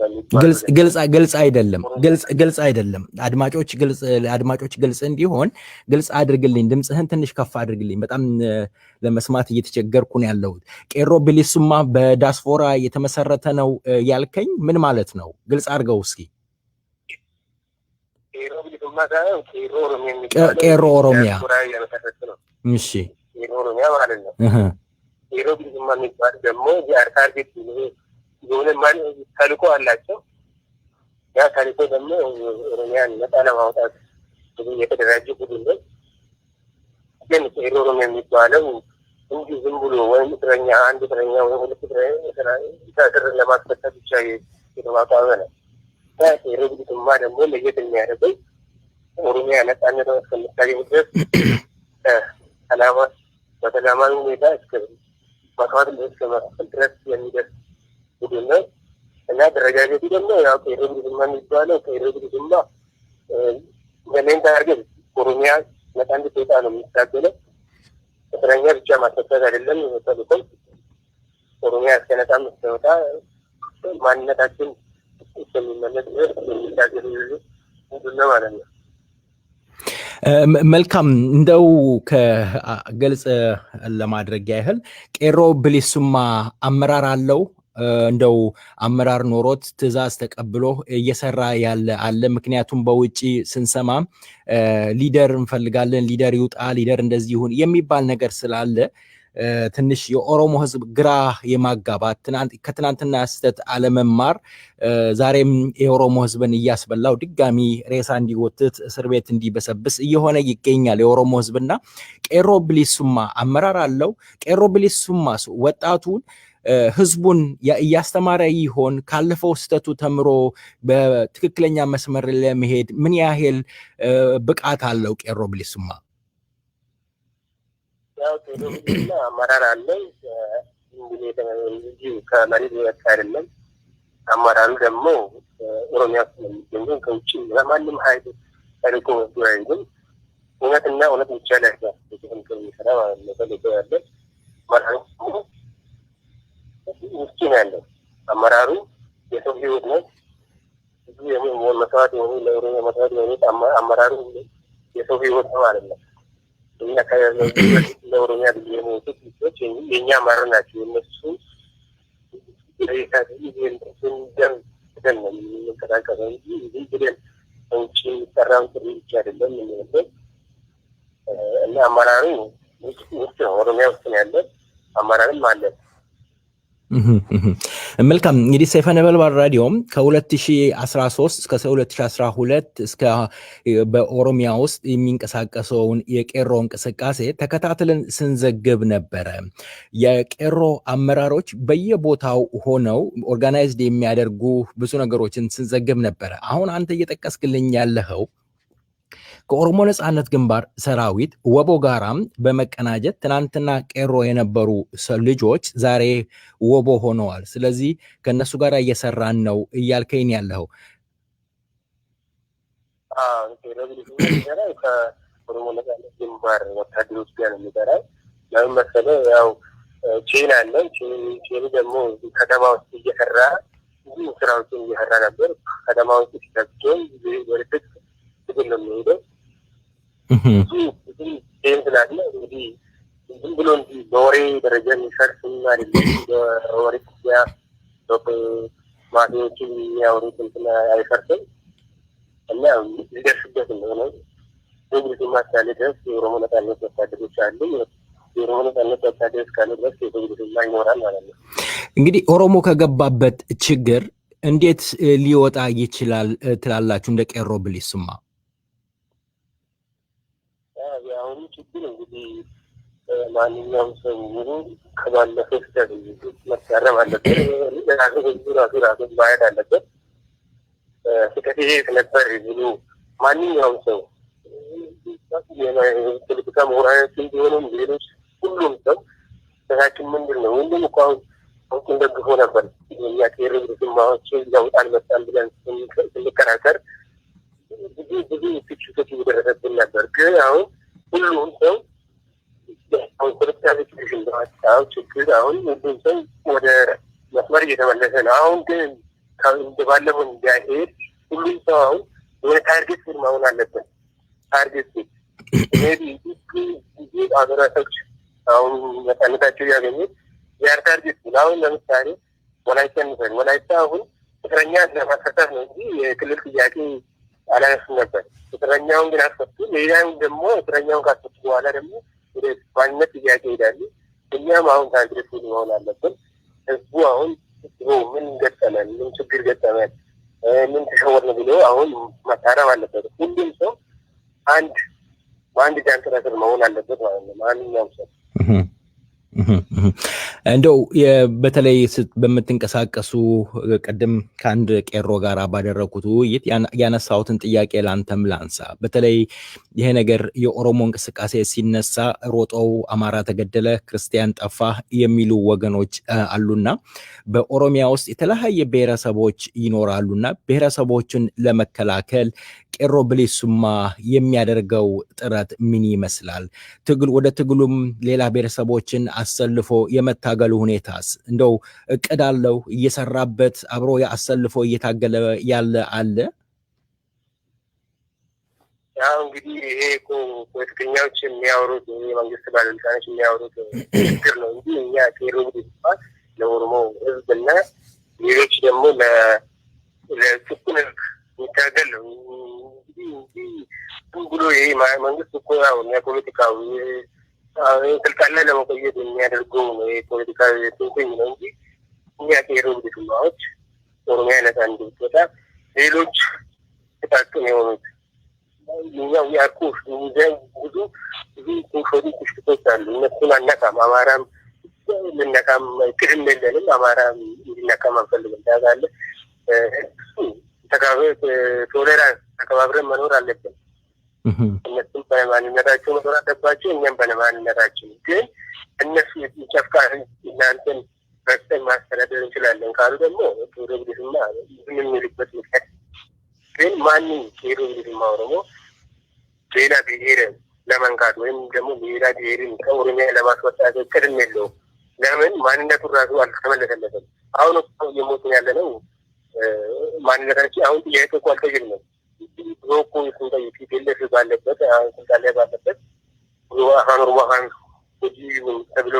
ግልጽ አይደለም። አድማጮች ግልጽ እንዲሆን ግልጽ አድርግልኝ። ድምፅህን ትንሽ ከፍ አድርግልኝ። በጣም ለመስማት እየተቸገርኩ ነው ያለሁት። ቄሮ ብሊሱማ በዲያስፖራ የተመሰረተ ነው ያልከኝ ምን ማለት ነው? ግልጽ አድርገው እስኪ። ቄሮ ኦሮሚያ እሺ፣ ቄሮ ኦሮሚያ ማለት ነው። ቄሮ ብሊሱማ የሚባል ደግሞ ታርጌት የሆነ ተልዕኮ አላቸው። ያ ተልዕኮ ደግሞ ኦሮሚያን ነፃ ለማውጣት የተደራጀ ቡድን ነው። ግን ቄሮ ኦሮሚያ የሚባለው እንዲሁ ዝም ብሎ ወይም አንድ እስረኛ ወይም 2 እስር ለማስፈታት ብቻ የተቋቋመ ነው። ቄሮ ብሊሱማ ደግሞ ለየት የሚያደርገው ኦሮሚያ ነፃነት እስከምታገኝ ድረስ በሰላማዊ ሁኔታ እስከ መስዋዕት እስከመክፈል ድረስ የሚደርስ ቡድን ነው እና አደረጃጀቱ ደግሞ ያው ቄሮ ብሊሱማ የሚባለው ቄሮ ብሊሱማ በሜን ታርጌት ኦሮሚያ ነፃ እንድትወጣ ነው የሚታገለው። እስረኛ ብቻ ማስፈታት አይደለም ተልዕኮው። ኦሮሚያ እስከ ነፃ የምትወጣ ማንነታችን እስከሚመለስ ድረስ የሚታገል ቡድን ነው ማለት ነው። መልካም እንደው ከገልጽ ለማድረግ ያህል ቄሮ ብሊሱማ አመራር አለው? እንደው አመራር ኖሮት ትዕዛዝ ተቀብሎ እየሰራ ያለ አለ? ምክንያቱም በውጪ ስንሰማ ሊደር እንፈልጋለን፣ ሊደር ይውጣ፣ ሊደር እንደዚህ ይሁን የሚባል ነገር ስላለ ትንሽ የኦሮሞ ሕዝብ ግራ የማጋባት ከትናንትና ስህተት አለመማር ዛሬም የኦሮሞ ሕዝብን እያስበላው ድጋሚ ሬሳ እንዲጎትት እስር ቤት እንዲበሰብስ እየሆነ ይገኛል የኦሮሞ ሕዝብና ቄሮ ብሊሱማ አመራር አለው? ቄሮ ብሊሱማ ወጣቱን ህዝቡን እያስተማረ ይሆን? ካለፈው ስህተቱ ተምሮ በትክክለኛ መስመር ለመሄድ ምን ያህል ብቃት አለው ቄሮ ብሊሱማ? ያው ቄሮ ብሊሱማ አመራር አለው። እንግዲህ ከመሬት የወጣ አይደለም። አመራሩ ደግሞ ኦሮሚያ ውስጥ ነው የሚገኘው። ከውጭ ማንም ሀይል ተልዕኮ ወስዶ አይልም። እውነትና እውነት ብቻ ላይ የሚሰራ ማለት ነው። ተልዕኮ ያለ አመራሩ ውስጥ ነው ያለው። አመራሩ የሰው ህይወት ነው። ብዙ መስዋዕት የሆኑ ለኦሮሚያ መስዋዕት የሆኑ አመራሩ የሰው ህይወት ነው ማለት ነው። እኛ ለኦሮሚያ ብዙ የሞቱት ልጆች የእኛ አመራር ናቸው። እነሱ ደን ነው የምንቀሳቀሰው እንጂ ብለን ውጭ የሚሰራውን ጥሪ ብቻ አይደለም የምንለው እና አመራሩ ውስጥ ነው፣ ኦሮሚያ ውስጥ ነው ያለ። አመራርም አለ። መልካም እንግዲህ ሰይፈ ነበልባል ራዲዮም ከ2013 እስከ 2012 እስከ በኦሮሚያ ውስጥ የሚንቀሳቀሰውን የቄሮ እንቅስቃሴ ተከታትለን ስንዘግብ ነበረ። የቄሮ አመራሮች በየቦታው ሆነው ኦርጋናይዝድ የሚያደርጉ ብዙ ነገሮችን ስንዘግብ ነበረ። አሁን አንተ እየጠቀስክልኝ ያለኸው ከኦሮሞ ነጻነት ግንባር ሰራዊት ወቦ ጋራም በመቀናጀት ትናንትና ቄሮ የነበሩ ልጆች ዛሬ ወቦ ሆነዋል። ስለዚህ ከነሱ ጋር እየሰራን ነው እያልከኝ ያለው? ከኦሮሞ ነጻነት ግንባር ወታደሮች ጋር ነው የሚሰራው። ለምን መሰለህ? ያው ቼን አለ። ቼኑ ደግሞ ከተማ ውስጥ እየሰራ ብዙ ስራዎችን እየሰራ ነበር። ከተማ ውስጥ ሲገብቶን ወደፊት ትግል ነው የሚሄደው። ብዙ ቴም ስላለ እንግዲህ ዝም ብሎ እንዲህ በወሬ ደረጃ የሚፈርስም አይደለም። በወሬ ያ ማቴዎችን የሚያወሩት እንትን አይፈርስም እና ሊደርስበት እንደሆነ እንግዲህ ማሳለ ድረስ የኦሮሞ ነጻነት ወታደሮች አሉ። የኦሮሞ ነጻነት ወታደሮች ካሉ ድረስ የትግል ይኖራል ማለት ነው። እንግዲህ ኦሮሞ ከገባበት ችግር እንዴት ሊወጣ ይችላል ትላላችሁ? እንደ ቄሮ ብሊሱማ አሁን ችግር እንግዲህ ማንኛውም ሰው ከባለፈው ስህተት መታረም አለበት። ራሱ ማየት አለበት። ስህተት ይሄ ነበር ብሎ ማንኛውም ሰው ፖለቲካ ምሁራኖችን ቢሆኑም ሌሎች ሁሉም ሰው ስህተታችን ምንድን ነው? ሁሉም እኮ አሁን ደግፎ ነበር እኛ ቄሮ ብሊሱማዎች ለውጥ አልመጣም ብለን ስንከራከር ብዙ ትችቶች እየደረሰብን ነበር። ግን አሁን ሁሉም ሰው አሁን ፖለቲካ ቤቶችን በማስታው ችግር አሁን ሁሉም ሰው ወደ መስመር እየተመለሰ ነው። አሁን ግን ባለፈው እንዳይሄድ ሁሉም ሰው አሁን ወደ ታርጌት ፊልም አሁን አለበት። ታርጌት ጊዜ ሀገራቶች አሁን ነጻነታቸው ያገኙት ያር ታርጌት ፊልም አሁን ለምሳሌ ወላይታ ንፈል ወላይታ አሁን እስረኛ ለማስፈታት ነው እንጂ የክልል ጥያቄ አላነሱም ነበር። እስረኛውን ግን አስፈቱ። ሌላውን ደግሞ እስረኛውን ካስፈቱ በኋላ ደግሞ ወደ ማንነት ጥያቄ ይሄዳሉ። እኛም አሁን ታርጌት ፊልም መሆን አለብን። ህዝቡ አሁን ምን ገጠመን፣ ምን ችግር ገጠመን፣ ምን ተሸወርን ብሎ አሁን መታረም አለበት። ሁሉም ሰው በአንድ ጃንጥላ ስር መሆን አለበት ማለት ነው። ማንኛውም ሰው እንደው በተለይ በምትንቀሳቀሱ ቅድም ከአንድ ቄሮ ጋር ባደረኩት ውይይት ያነሳሁትን ጥያቄ ላንተም ላንሳ። በተለይ ይሄ ነገር የኦሮሞ እንቅስቃሴ ሲነሳ ሮጠው አማራ ተገደለ፣ ክርስቲያን ጠፋ የሚሉ ወገኖች አሉና በኦሮሚያ ውስጥ የተለያየ ብሔረሰቦች ይኖራሉና ብሔረሰቦችን ለመከላከል ቄሮ ብሊሱማ የሚያደርገው ጥረት ምን ይመስላል? ወደ ትግሉም ሌላ ብሔረሰቦችን አሰልፎ የመታገሉ ሁኔታስ እንደው እቅድ አለው? እየሰራበት አብሮ አሰልፎ እየታገለ ያለ አለ? ያው እንግዲህ ይሄ እኮ ፖለቲከኞች የሚያወሩት የመንግስት ባለስልጣኖች የሚያወሩት ችግር ነው እንጂ እኛ ቄሮ ብሊሱማ ለኦሮሞ ህዝብና ሌሎች ደግሞ ለጭቁን ህዝብ የሚታገል ነው ብሎ ይሄ መንግስት እኮ ያው የፖለቲካው ስልጣን ላይ ለመቆየት የሚያደርገው ነው የፖለቲካ ትንኩኝ ነው እንጂ እኛ ቄሮ ብሊሱማዎች ኦሮሚያ ነጻ እንድትወጣ ሌሎች ጥቃቅን የሆኑት እኛው ያልኩህ ብዙ ኮንሾዲ ክሽቶች አሉ። እነሱን አነካም። አማራም ልነካም ቅድም የለንም። አማራም እንዲነካም አንፈልግም። ታውቃለህ፣ ቶሌራንስ ተከባብረን መኖር አለብን። እነሱም በማንነታቸው መኖር አለባቸው፣ እኛም በማንነታችን። ግን እነሱ ጨፍቃሪ እናንተን ረስተን ማስተዳደር እንችላለን ካሉ ደግሞ ቄሮ ብሊሱማ የሚልበት ምክንያት ግን ማንም ቄሮ ብሊሱማ ኦሮሞ ሌላ ብሔር ለመንካት ወይም ደግሞ ሌላ ብሔርን ከኦሮሚያ ለማስወጣት ቅድም የለውም። ለምን ማንነቱን ራሱ አልተመለሰለትም። አሁን እየሞትን ያለ ነው ማንነታችን። አሁን ጥያቄ እኮ አልተጀመረም። ድሮ እኮ ቲፒኤልኤፍ ባለበት ስልጣን ላይ ባለበት አፋን ኦሮሞ አፋን ተብሎ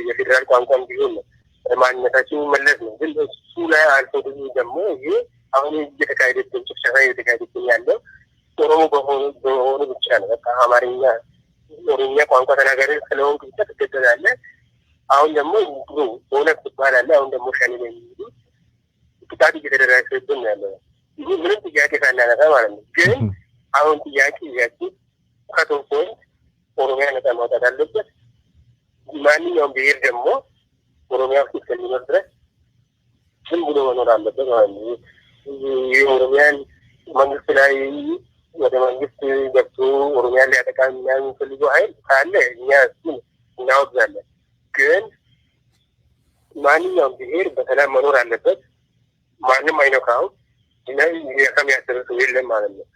የፌዴራል ቋንቋም ቢሆን ነው ማንነታችን መለስ ነው። ግን እሱ ላይ አልፎ ደግሞ ይሄ አሁን እየተካሄደብን ጭፍጨፋ እየተካሄደብን ያለው ኦሮሞ በሆኑ ብቻ ነው። በቃ አማርኛ ኦሮሚያ ቋንቋ ተናጋሪ ስለሆንክ ብቻ ትገደላለህ። አሁን ደግሞ በእውነት ትባላለህ። አሁን ደግሞ ሸኔ የሚሉ ጥቃት እየተደረሰብን ነው ያለው። ይህ ምንም ጥያቄ ሳናነሳ ማለት ነው። ግን አሁን ጥያቄ ከቶ ፖይንት ኦሮሚያ ነጻ ማውጣት አለበት። ማንኛውም ብሔር ደግሞ ኦሮሚያ ውስጥ እስከሚኖር ድረስ ዝም ብሎ መኖር አለበት ማለት ነው። የኦሮሚያን መንግስት ላይ ወደ መንግስት ገብቶ ኦሮሚያን ሊያጠቃ የሚፈልገው ኃይል ካለ እኛ እሱን እናወግዛለን። ግን ማንኛውም ብሔር በሰላም መኖር አለበት። ማንም አይነካው እና ከሚያስብ ሰው የለም ማለት ነው።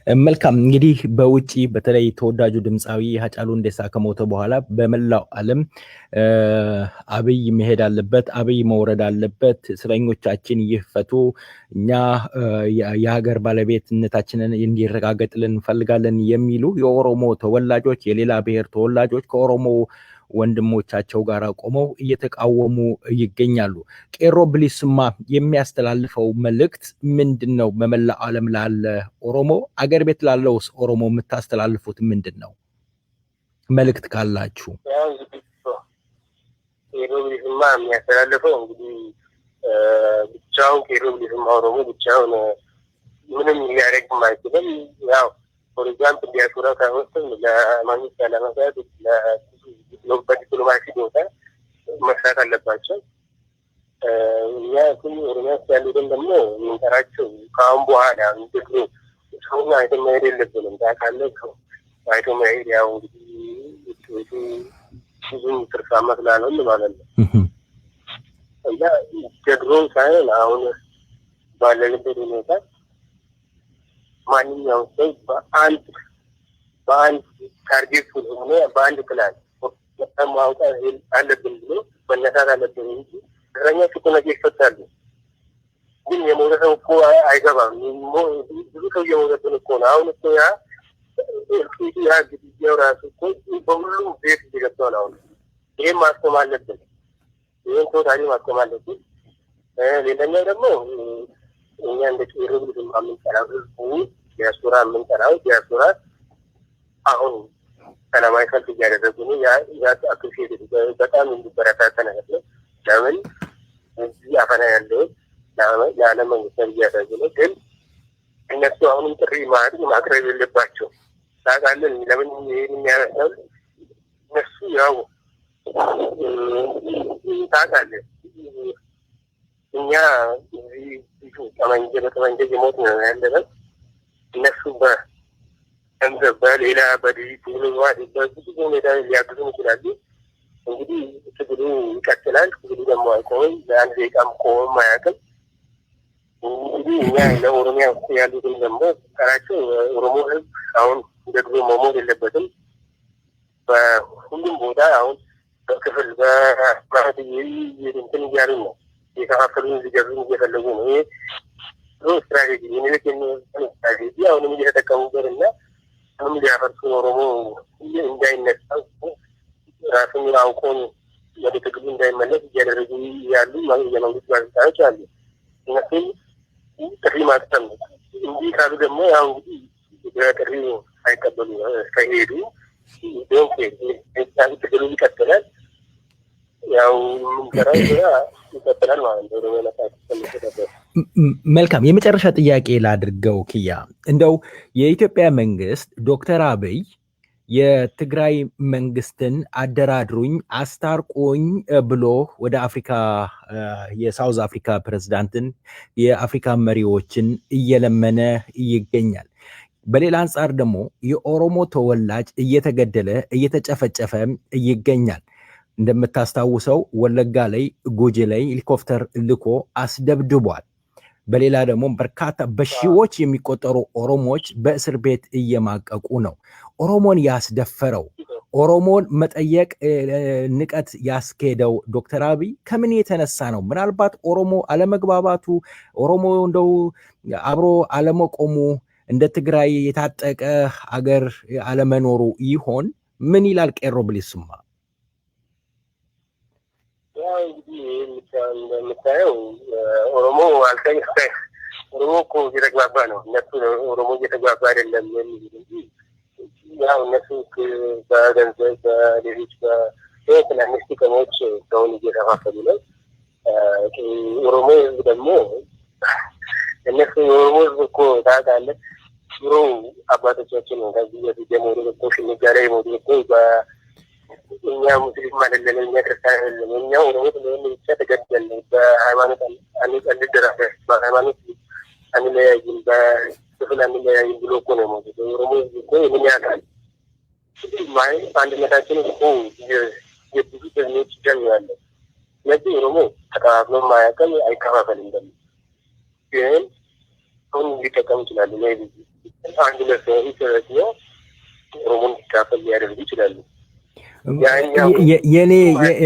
መልካም እንግዲህ በውጪ በተለይ ተወዳጁ ድምፃዊ ሃጫሉ ሁንዴሳ ከሞተ በኋላ በመላው ዓለም አብይ መሄድ አለበት፣ አብይ መውረድ አለበት፣ እስረኞቻችን ይፈቱ፣ እኛ የሀገር ባለቤትነታችንን እንዲረጋገጥልን እንፈልጋለን የሚሉ የኦሮሞ ተወላጆች የሌላ ብሔር ተወላጆች ከኦሮሞ ወንድሞቻቸው ጋር ቆመው እየተቃወሙ ይገኛሉ። ቄሮ ብሊሱማ የሚያስተላልፈው መልእክት ምንድነው? በመላው ዓለም ላለ ኦሮሞ አገር ቤት ላለውስ ኦሮሞ የምታስተላልፉት ምንድነው? መልእክት ካላችሁ። ቄሮ ብሊሱማ የሚያስተላልፈው እንግዲህ ብቻውን ቄሮ ብሊሱማ ኦሮሞ ብቻውን ምንም ሊያደርግ አይችልም። ያው ፎር ኤግዛምፕል ዲያስፖራ ካውንስል ለማንኛውም ያለመሳት በዲፕሎማሲ ቦታ መስራት አለባቸው። እኛ ግን ኦሮሚያ ያሉትን ደግሞ የምንጠራቸው ከአሁን በኋላ እንግዲህ ሰውና አይቶ መሄድ የለብንም። ታውቃለህ፣ አይቶ መሄድ ያው እንግዲህ ብዙም ትርፋማ ስላልሆነ ማለት ነው። እና ጀድሮን ሳይሆን አሁን ባለንበት ሁኔታ ማንኛውም ሰው በአንድ ታርጌት ሆነ በአንድ ፕላን ማውጣት አለብን ብሎ መነሳት አለብን እንጂ እስረኞች እኮ ነገ ይፈታሉ። ግን የሞተ ሰው እኮ አይገባም። ብዙ ሰው እየሞተብን እኮ ነው። አሁን እኮ ያ ግድያው ራሱ እኮ በሁሉም ቤት እየገባ ነው። አሁን ይህም ማስቆም አለብን። ይህን ቶታሊ ማስቆም አለብን። ሌላኛው ደግሞ እኛ እንደ ቄሮ ብሊሱማ የምንጠራው ህዝቡ ዲያስፖራ የምንጠራው ዲያስፖራ አሁን ሰላማዊ ሰልፍ እያደረጉ ነው። ያ አክቲቪቲ በጣም እንዲበረታታ ነገር ነው። ለምን እዚህ አፈና ያለው ለዓለም መንግስታት እያደረጉ ነው። ግን እነሱ አሁንም ጥሪ ማቅረብ የለባቸው። ታውቃለህ ለምን ይሄን የሚያነሳው? እነሱ ያው ታውቃለህ እኛ እዚህ በጠመንጃ የሞት ነው ያለነው። እነሱ ገንዘብ በሌላ በዲፕሎማሲ በብዙ ሁኔታ ሊያግዙን ይችላሉ። እንግዲህ ትግሉ ይቀጥላል። ትግሉ ደግሞ አይቆምም። ለአንድ ደቂቃም ቆሞም አያውቅም። እንግዲህ እኛ ለኦሮሚያ ውስጥ ያሉትን ደግሞ ጠራቸው ኦሮሞ ህዝብ አሁን እንደ ድሮ መሞት የለበትም። በሁሉም ቦታ አሁን በክፍል በማለት እንትን እያሉ ነው። የከፋፈሉን ሊገዙን እየፈለጉ ነው። ይሄ ስትራቴጂ የሚልክ ስትራቴጂ አሁንም እየተጠቀሙበት እና ምንም ሊያፈርሱ ኦሮሞ እንዳይነሳ ራሱን አውቆን ወደ ትግሉ እንዳይመለስ እያደረጉ ያሉ የመንግስት ባለስልጣኖች አሉ። እነሱም ጥሪ ማቅረብ ነው። እንዲህ ካሉ ደግሞ ያው እንግዲህ በጥሪ አይቀበሉ ከሄዱ ትግሉ ይቀጥላል። ያው የምንሰራው ይቀጥላል ማለት ነው። መልካም የመጨረሻ ጥያቄ ላድርገው ኪያ፣ እንደው የኢትዮጵያ መንግስት ዶክተር አብይ የትግራይ መንግስትን አደራድሩኝ አስታርቁኝ ብሎ ወደ አፍሪካ የሳውዝ አፍሪካ ፕሬዝዳንትን የአፍሪካ መሪዎችን እየለመነ ይገኛል። በሌላ አንጻር ደግሞ የኦሮሞ ተወላጅ እየተገደለ እየተጨፈጨፈ ይገኛል። እንደምታስታውሰው ወለጋ ላይ ጉጂ ላይ ሄሊኮፕተር ልኮ አስደብድቧል። በሌላ ደግሞ በርካታ በሺዎች የሚቆጠሩ ኦሮሞዎች በእስር ቤት እየማቀቁ ነው። ኦሮሞን ያስደፈረው ኦሮሞን መጠየቅ ንቀት ያስኬደው ዶክተር አብይ ከምን የተነሳ ነው? ምናልባት ኦሮሞ አለመግባባቱ፣ ኦሮሞ እንደው አብሮ አለመቆሙ፣ እንደ ትግራይ የታጠቀ አገር አለመኖሩ ይሆን? ምን ይላል ቄሮ ብሊሱማ? እንግዲህ እንደምታየው ኦሮሞ ኦሮሞ እኮ እየተግባባ ነው። እነሱ ኦሮሞ እየተግባባ አይደለም የሚል እንጂ ያው እነሱ በገንዘብ በሌሎች በትናንሽ ጥቅሞች ሰውን እየተፋፈሉ ነው። ኦሮሞ ህዝብ ደግሞ እነሱ የኦሮሞ ህዝብ እኮ ታውቃለህ፣ ድሮ አባቶቻችን ከዚህ በፊት የሞቱ እኮ ሽንጋ ላይ የሞቱ እኮ እኛ ሙስሊም አይደለም፣ እኛ ክርስቲያን አይደለም፣ እኛ ኦሮሞ ስለሆነ ብቻ ተገደልን። በሃይማኖት አንደራደር፣ በሃይማኖት አንለያይም፣ በክፍል አንለያይም ብሎ እኮ ነው የሞቱት። ኦሮሞ ህዝብ እኮ ምን ያውቃል? አንድነታችን እኮ የብዙ ደኞች ደም ያለው። ስለዚህ ኦሮሞ ተከፋፍሎ ማያውቅም፣ አይከፋፈልም። ደግሞ ግን አሁን ሊጠቀሙ ይችላሉ። አንድ ለሰው ነው ኦሮሞን ሊካፈል ሊያደርጉ ይችላሉ። የኔ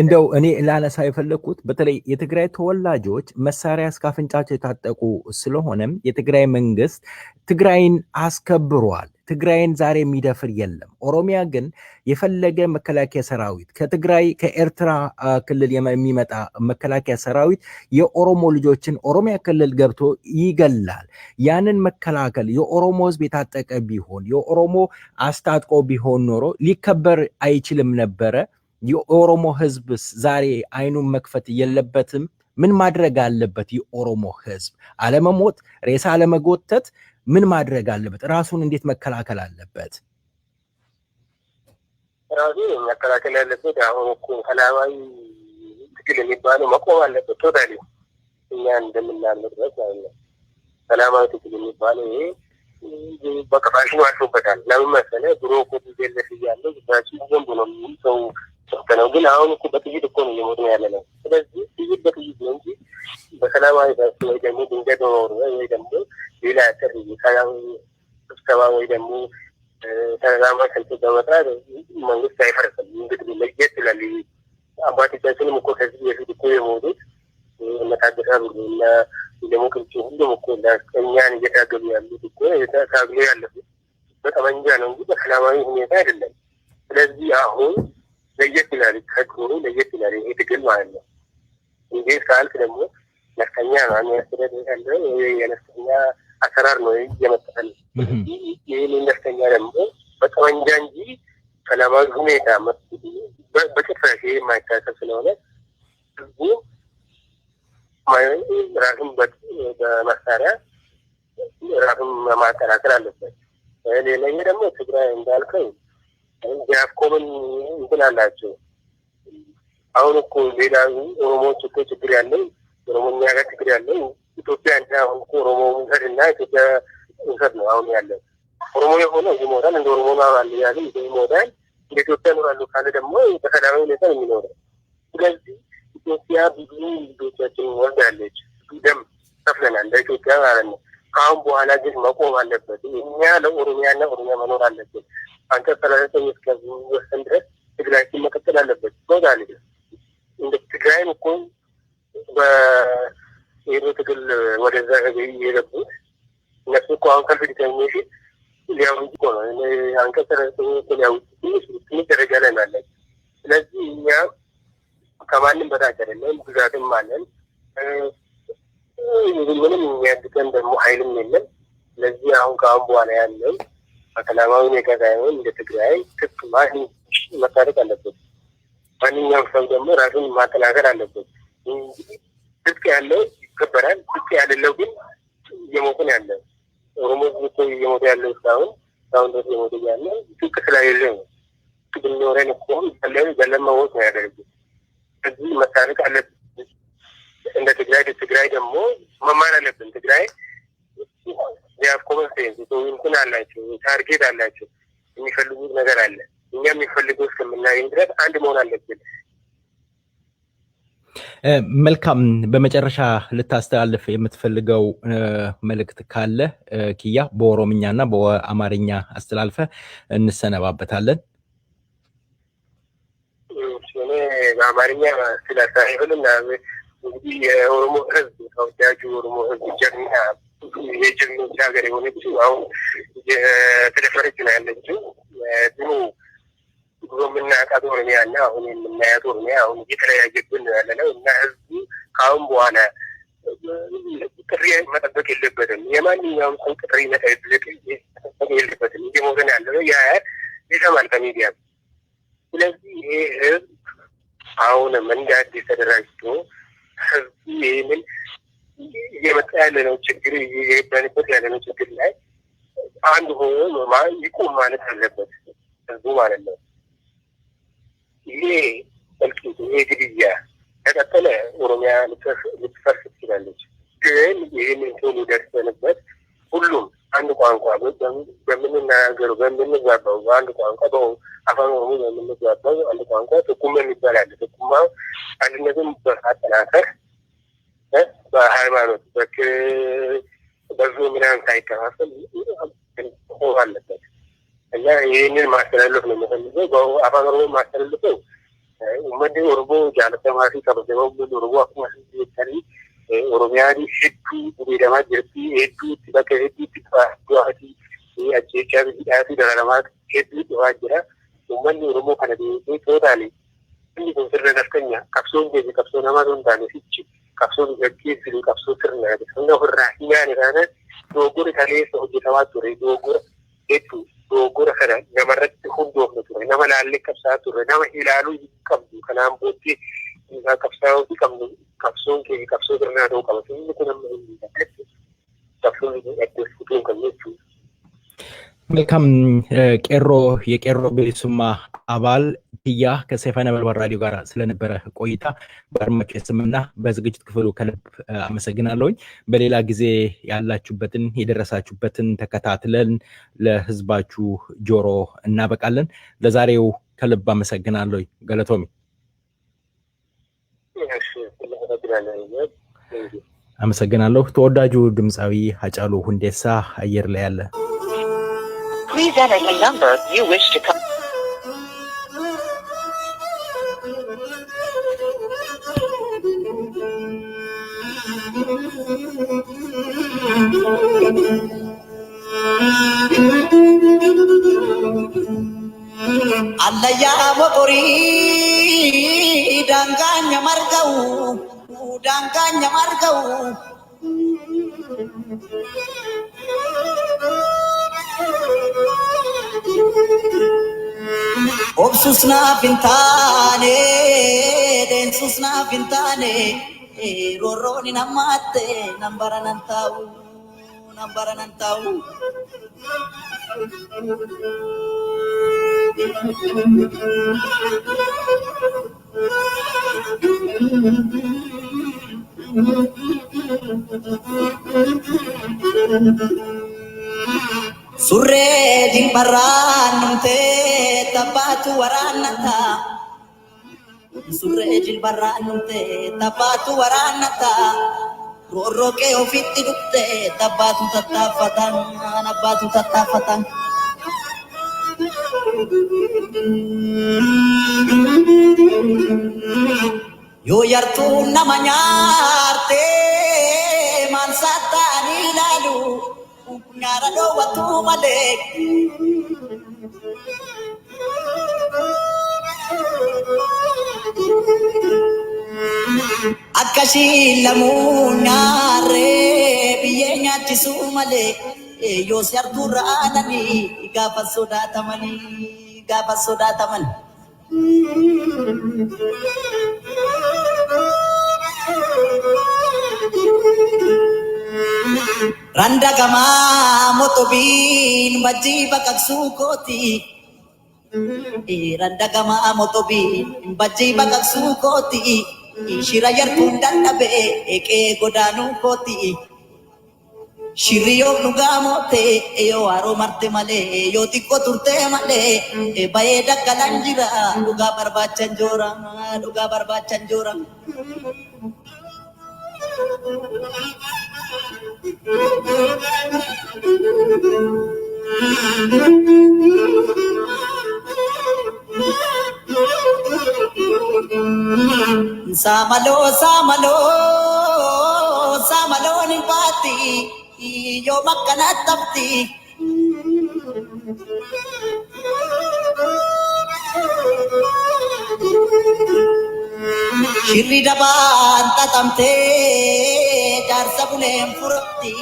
እንደው እኔ ላነሳ የፈለኩት በተለይ የትግራይ ተወላጆች መሳሪያ እስከ አፍንጫቸው የታጠቁ ስለሆነም የትግራይ መንግስት ትግራይን አስከብሯል። ትግራይን ዛሬ የሚደፍር የለም። ኦሮሚያ ግን የፈለገ መከላከያ ሰራዊት ከትግራይ ከኤርትራ ክልል የሚመጣ መከላከያ ሰራዊት የኦሮሞ ልጆችን ኦሮሚያ ክልል ገብቶ ይገላል። ያንን መከላከል የኦሮሞ ህዝብ የታጠቀ ቢሆን የኦሮሞ አስታጥቆ ቢሆን ኖሮ ሊከበር አይችልም ነበረ። የኦሮሞ ህዝብ ዛሬ አይኑን መክፈት የለበትም። ምን ማድረግ አለበት? የኦሮሞ ህዝብ አለመሞት፣ ሬሳ አለመጎተት ምን ማድረግ አለበት? ራሱን እንዴት መከላከል አለበት? ራሱ መከላከል ያለበት አሁን እኮ ሰላማዊ ትግል የሚባለው መቆም አለበት። ቶታሊ እኛ እንደምናምነው ድረስ ማለት ነው። ሰላማዊ ትግል የሚባለው ይሄ በቃ ፋሽኑ አልፎበታል። ለምን መሰለህ? ድሮ እኮ ትገለሽ እያለ ዛችን ዘንቡ ነው ሰው ነው። ግን አሁን እኮ በጥይት እኮ ነው እየሞትን ያለ ነው። ስለዚህ ጥይት በጥይት ነው እንጂ በሰላማዊ ወይ ደግሞ ድንገት ወይ ደግሞ ሌላ ጥሪ ስብሰባ ወይ ደግሞ ተዛማኝ ሰልፍ በመጥራት መንግስት አይፈርስም። እንግዲህ ለየት ይላል። አባቶቻችንም እኮ ከዚህ በፊት እኮ የሞቱት መታገሻ ብሎ እና ደግሞ ቅርጭ ሁሉም እኮ እኛን እየታገሉ ያሉት እኮ ታግሎ ያለፉት በጠመንጃ ነው እንጂ በሰላማዊ ሁኔታ አይደለም። ስለዚህ አሁን ለየት ይላል፣ ከድሮ ለየት ይላል ይሄ ትግል ማለት ነው። እንዴት ካልክ ደግሞ ነፍጠኛ ነው የሚያስተዳድር ያለ የነፍጠኛ አሰራር ነው እየመጣል። ይህን ነፍጠኛ ደግሞ በጠመንጃ እንጂ ሰላማዊ ሁኔታ በጭፍራሽ የማይታሰብ ስለሆነ ህዝቡ ራሱን በመሳሪያ ራሱን ማጠናከር አለበት። ሌላኛ ደግሞ ትግራይ እንዳልከው ዲያስኮምን እንትን አላቸው። አሁን እኮ ሌላ ኦሮሞዎች እኮ ችግር ያለው ኦሮሞኛ ጋር ችግር ያለው ኢትዮጵያ እንደ አሁን እኮ ኦሮሞ ውሰድ እና ኢትዮጵያ ውሰድ ነው አሁን ያለው። ኦሮሞ የሆነ ይሞታል፣ እንደ ኦሮሞ አለ ያለ ይሞታል። እንደ ኢትዮጵያ ኖራለሁ ካለ ደግሞ በሰላማዊ ሁኔታ ነው የሚኖረው። ስለዚህ ኢትዮጵያ ብዙ ልጆቻችን ወልዳለች፣ ደም ከፍለናል ለኢትዮጵያ ማለት ነው። ከአሁን በኋላ ግን መቆም አለበት። እኛ ለኦሮሚያና ኦሮሚያ መኖር አለብን። አንተ ሰላሳተኛ እስከወሰን ድረስ ትግራይን መቀጠል አለበት። ቶታሊ እንደ ትግራይም እኮ በሄዶ ትግል ወደዛ የገቡት እነሱ እኮ አሁን ከልፍ ዲተርሚኔሽን ሊያውጅ እኮ ነው። አንቀጽ ሰላሳተኛ ሊያውጅ ትንሽ ደረጃ ላይ ናለን። ስለዚህ እኛ ከማንም በታች አይደለም፣ ግዛትም አለን። ምንም የሚያግተን ደግሞ ኃይልም የለም። ስለዚህ አሁን ከአሁን በኋላ ያለው በሰላማዊ ሁኔታ ሳይሆን እንደ ትግራይ ትክ መታረቅ አለበት። ማንኛውም ሰው ደግሞ ራሱን ማጠናከር አለበት። ትክ ያለው ይከበራል፣ ትክ ያሌለው ግን እየሞትን ያለ ኦሮሞ እኮ እየሞተ ያለው እስካሁን ድረስ እየሞተ ያለ ትክ ስለሌለ ነው። ብንኖረን እኮ በለመሞት ነው ያደርጉት። እዚህ መታረቅ አለብን። እንደ ትግራይ ደግሞ መማር አለብን። ትግራይ ኮመንሴንስ እንትን አላቸው፣ ታርጌት አላቸው፣ የሚፈልጉት ነገር አለ። እኛ የሚፈልገው እስከምናገኝ ድረስ አንድ መሆን አለብን። መልካም። በመጨረሻ ልታስተላልፍ የምትፈልገው መልእክት ካለ ኪያ በኦሮምኛና በአማርኛ አስተላልፈ እንሰነባበታለን። እኔ በአማርኛ ስላሳይሆንና እንግዲህ የኦሮሞ ህዝብ ተወዳጁ የኦሮሞ ህዝብ ጀግና የጀግኖች ሀገር የሆነችው አሁን የተደፈረች ነው ያለችው። ድሮ የምናውቃት ኦሮሚያ እና አሁን የምናያት ኦሮሚያ አሁን እየተለያየብን ነው ያለ ነው እና ህዝቡ ከአሁን በኋላ ጥሪ መጠበቅ የለበትም። የማንኛውም ሰው ጥሪ መጠበቅ የለበትም። እየሞተን ያለ ነው ይሰማል ከሚዲያ። ስለዚህ ይሄ ህዝብ አሁንም እንደ አዲስ ተደራጅቶ ህዝቡ ይህንን እየመጣ ያለ ነው ችግር እየሄዳንበት ያለ ነው ችግር ላይ አንድ ሆኖ ይቁም ማለት አለበት ህዝቡ ማለት ነው። ይሄ እልቂት፣ ይሄ ግድያ ከቀጠለ ኦሮሚያ ልትፈርስ ትችላለች። ግን ይህንን ቶሎ ደርሰንበት ሁሉም አንድ ቋንቋ በምንናገረው በምንግባባው በአንድ ቋንቋ አፋን ኦሮሞ በምንግባባው አንድ ቋንቋ ጥቁማ የሚባል አለ። ጥቁማ አንድነትን በማጠናከር በሃይማኖት በዙ ምናምን ሳይከፋፈል መሆን አለበት እና ይህንን ማስተላለፍ ነው የምፈልገው። አፋን ኦሮሞ ማስተላለፈው ኡመኒ ኦሮሞ ጃለተማ ፊ ከበጀመው ኦሮሞ አኩማ ሲተሪ ኦሮሚያኒ ሄዱ ጉዴደማ ጅርቲ ሄዱ በከ ሄዱ ዱአቲ አጀቻ ቢዳቲ ደረማ ሄዱ ዱአ ጅራ ኡመኒ ኦሮሞ ከነዲ ቶታሊ እንዲ ኮንሰርነ ነፍከኛ ከብሶን ጀጂ ከብሶ ናማዶን ዳኔ ሲቺ ከብሶን ጀጂ ሲሉ ከብሶ ትርና ነው ፍራ ያኔ ካነ ዶጎር ከሌስ ሆጀታዋ ቱሬ ዶጎር ሄዱ ዶጎር ከረ ነመረት ሁንዶ ነው ነመላለ ከብሳ ቱሬ ነመ ኢላሉ ይቀም ከናም ቦቲ ከብሳው ይቀም ከብሶን ከብሶ ትርና ነው ከብሶ ምንም ከብሶ እድስቱ ከነቹ መልካም ቄሮ የቄሮ ቤሱማ አባል ያ ከሰይፈ ነበልባል ራዲዮ ጋር ስለነበረ ቆይታ በአድማጮች ስምና በዝግጅት ክፍሉ ከልብ አመሰግናለሁኝ። በሌላ ጊዜ ያላችሁበትን የደረሳችሁበትን ተከታትለን ለህዝባችሁ ጆሮ እናበቃለን። ለዛሬው ከልብ አመሰግናለሁኝ ገለቶሚ። አመሰግናለሁ። ተወዳጁ ድምፃዊ ሃጫሉ ሁንዴሳ አየር ላይ ያለ Please enter the number you wish to call. Allaya mokori danganya margau obsusna pintane densusna pintane roroni namatte nambaran tau surre jilbaran te tabatu waranata surre jilbaran te tabatu waranata roroke ofitti dutte tabatu tatafatan yo yartu namanyarte mansatani lalu ngara do watu malek akashi lamunare biyenya tisumale yo sarturanani gafasoda taman randa gama motobin bajiba kaksukoti randa gama motobin bajiba kaksukoti shirayar tundan nabe eke godanu koti shiriyo nugamote yo aro marte male yo tikko turte male baye dakalanjira duga barbachan jora samalo ni pati yo makanat tapti shirri daban tatamte jarsa bulem furati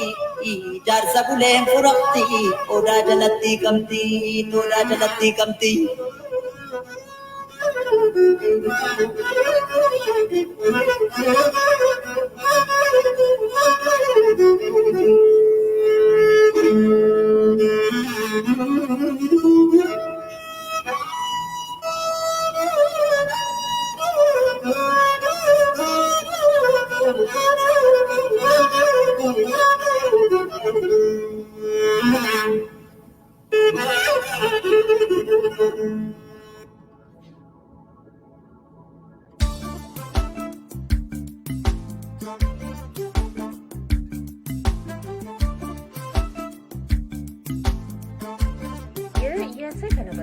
oda jalatti kamti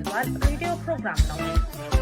የመባል ሬዲዮ ፕሮግራም ነው።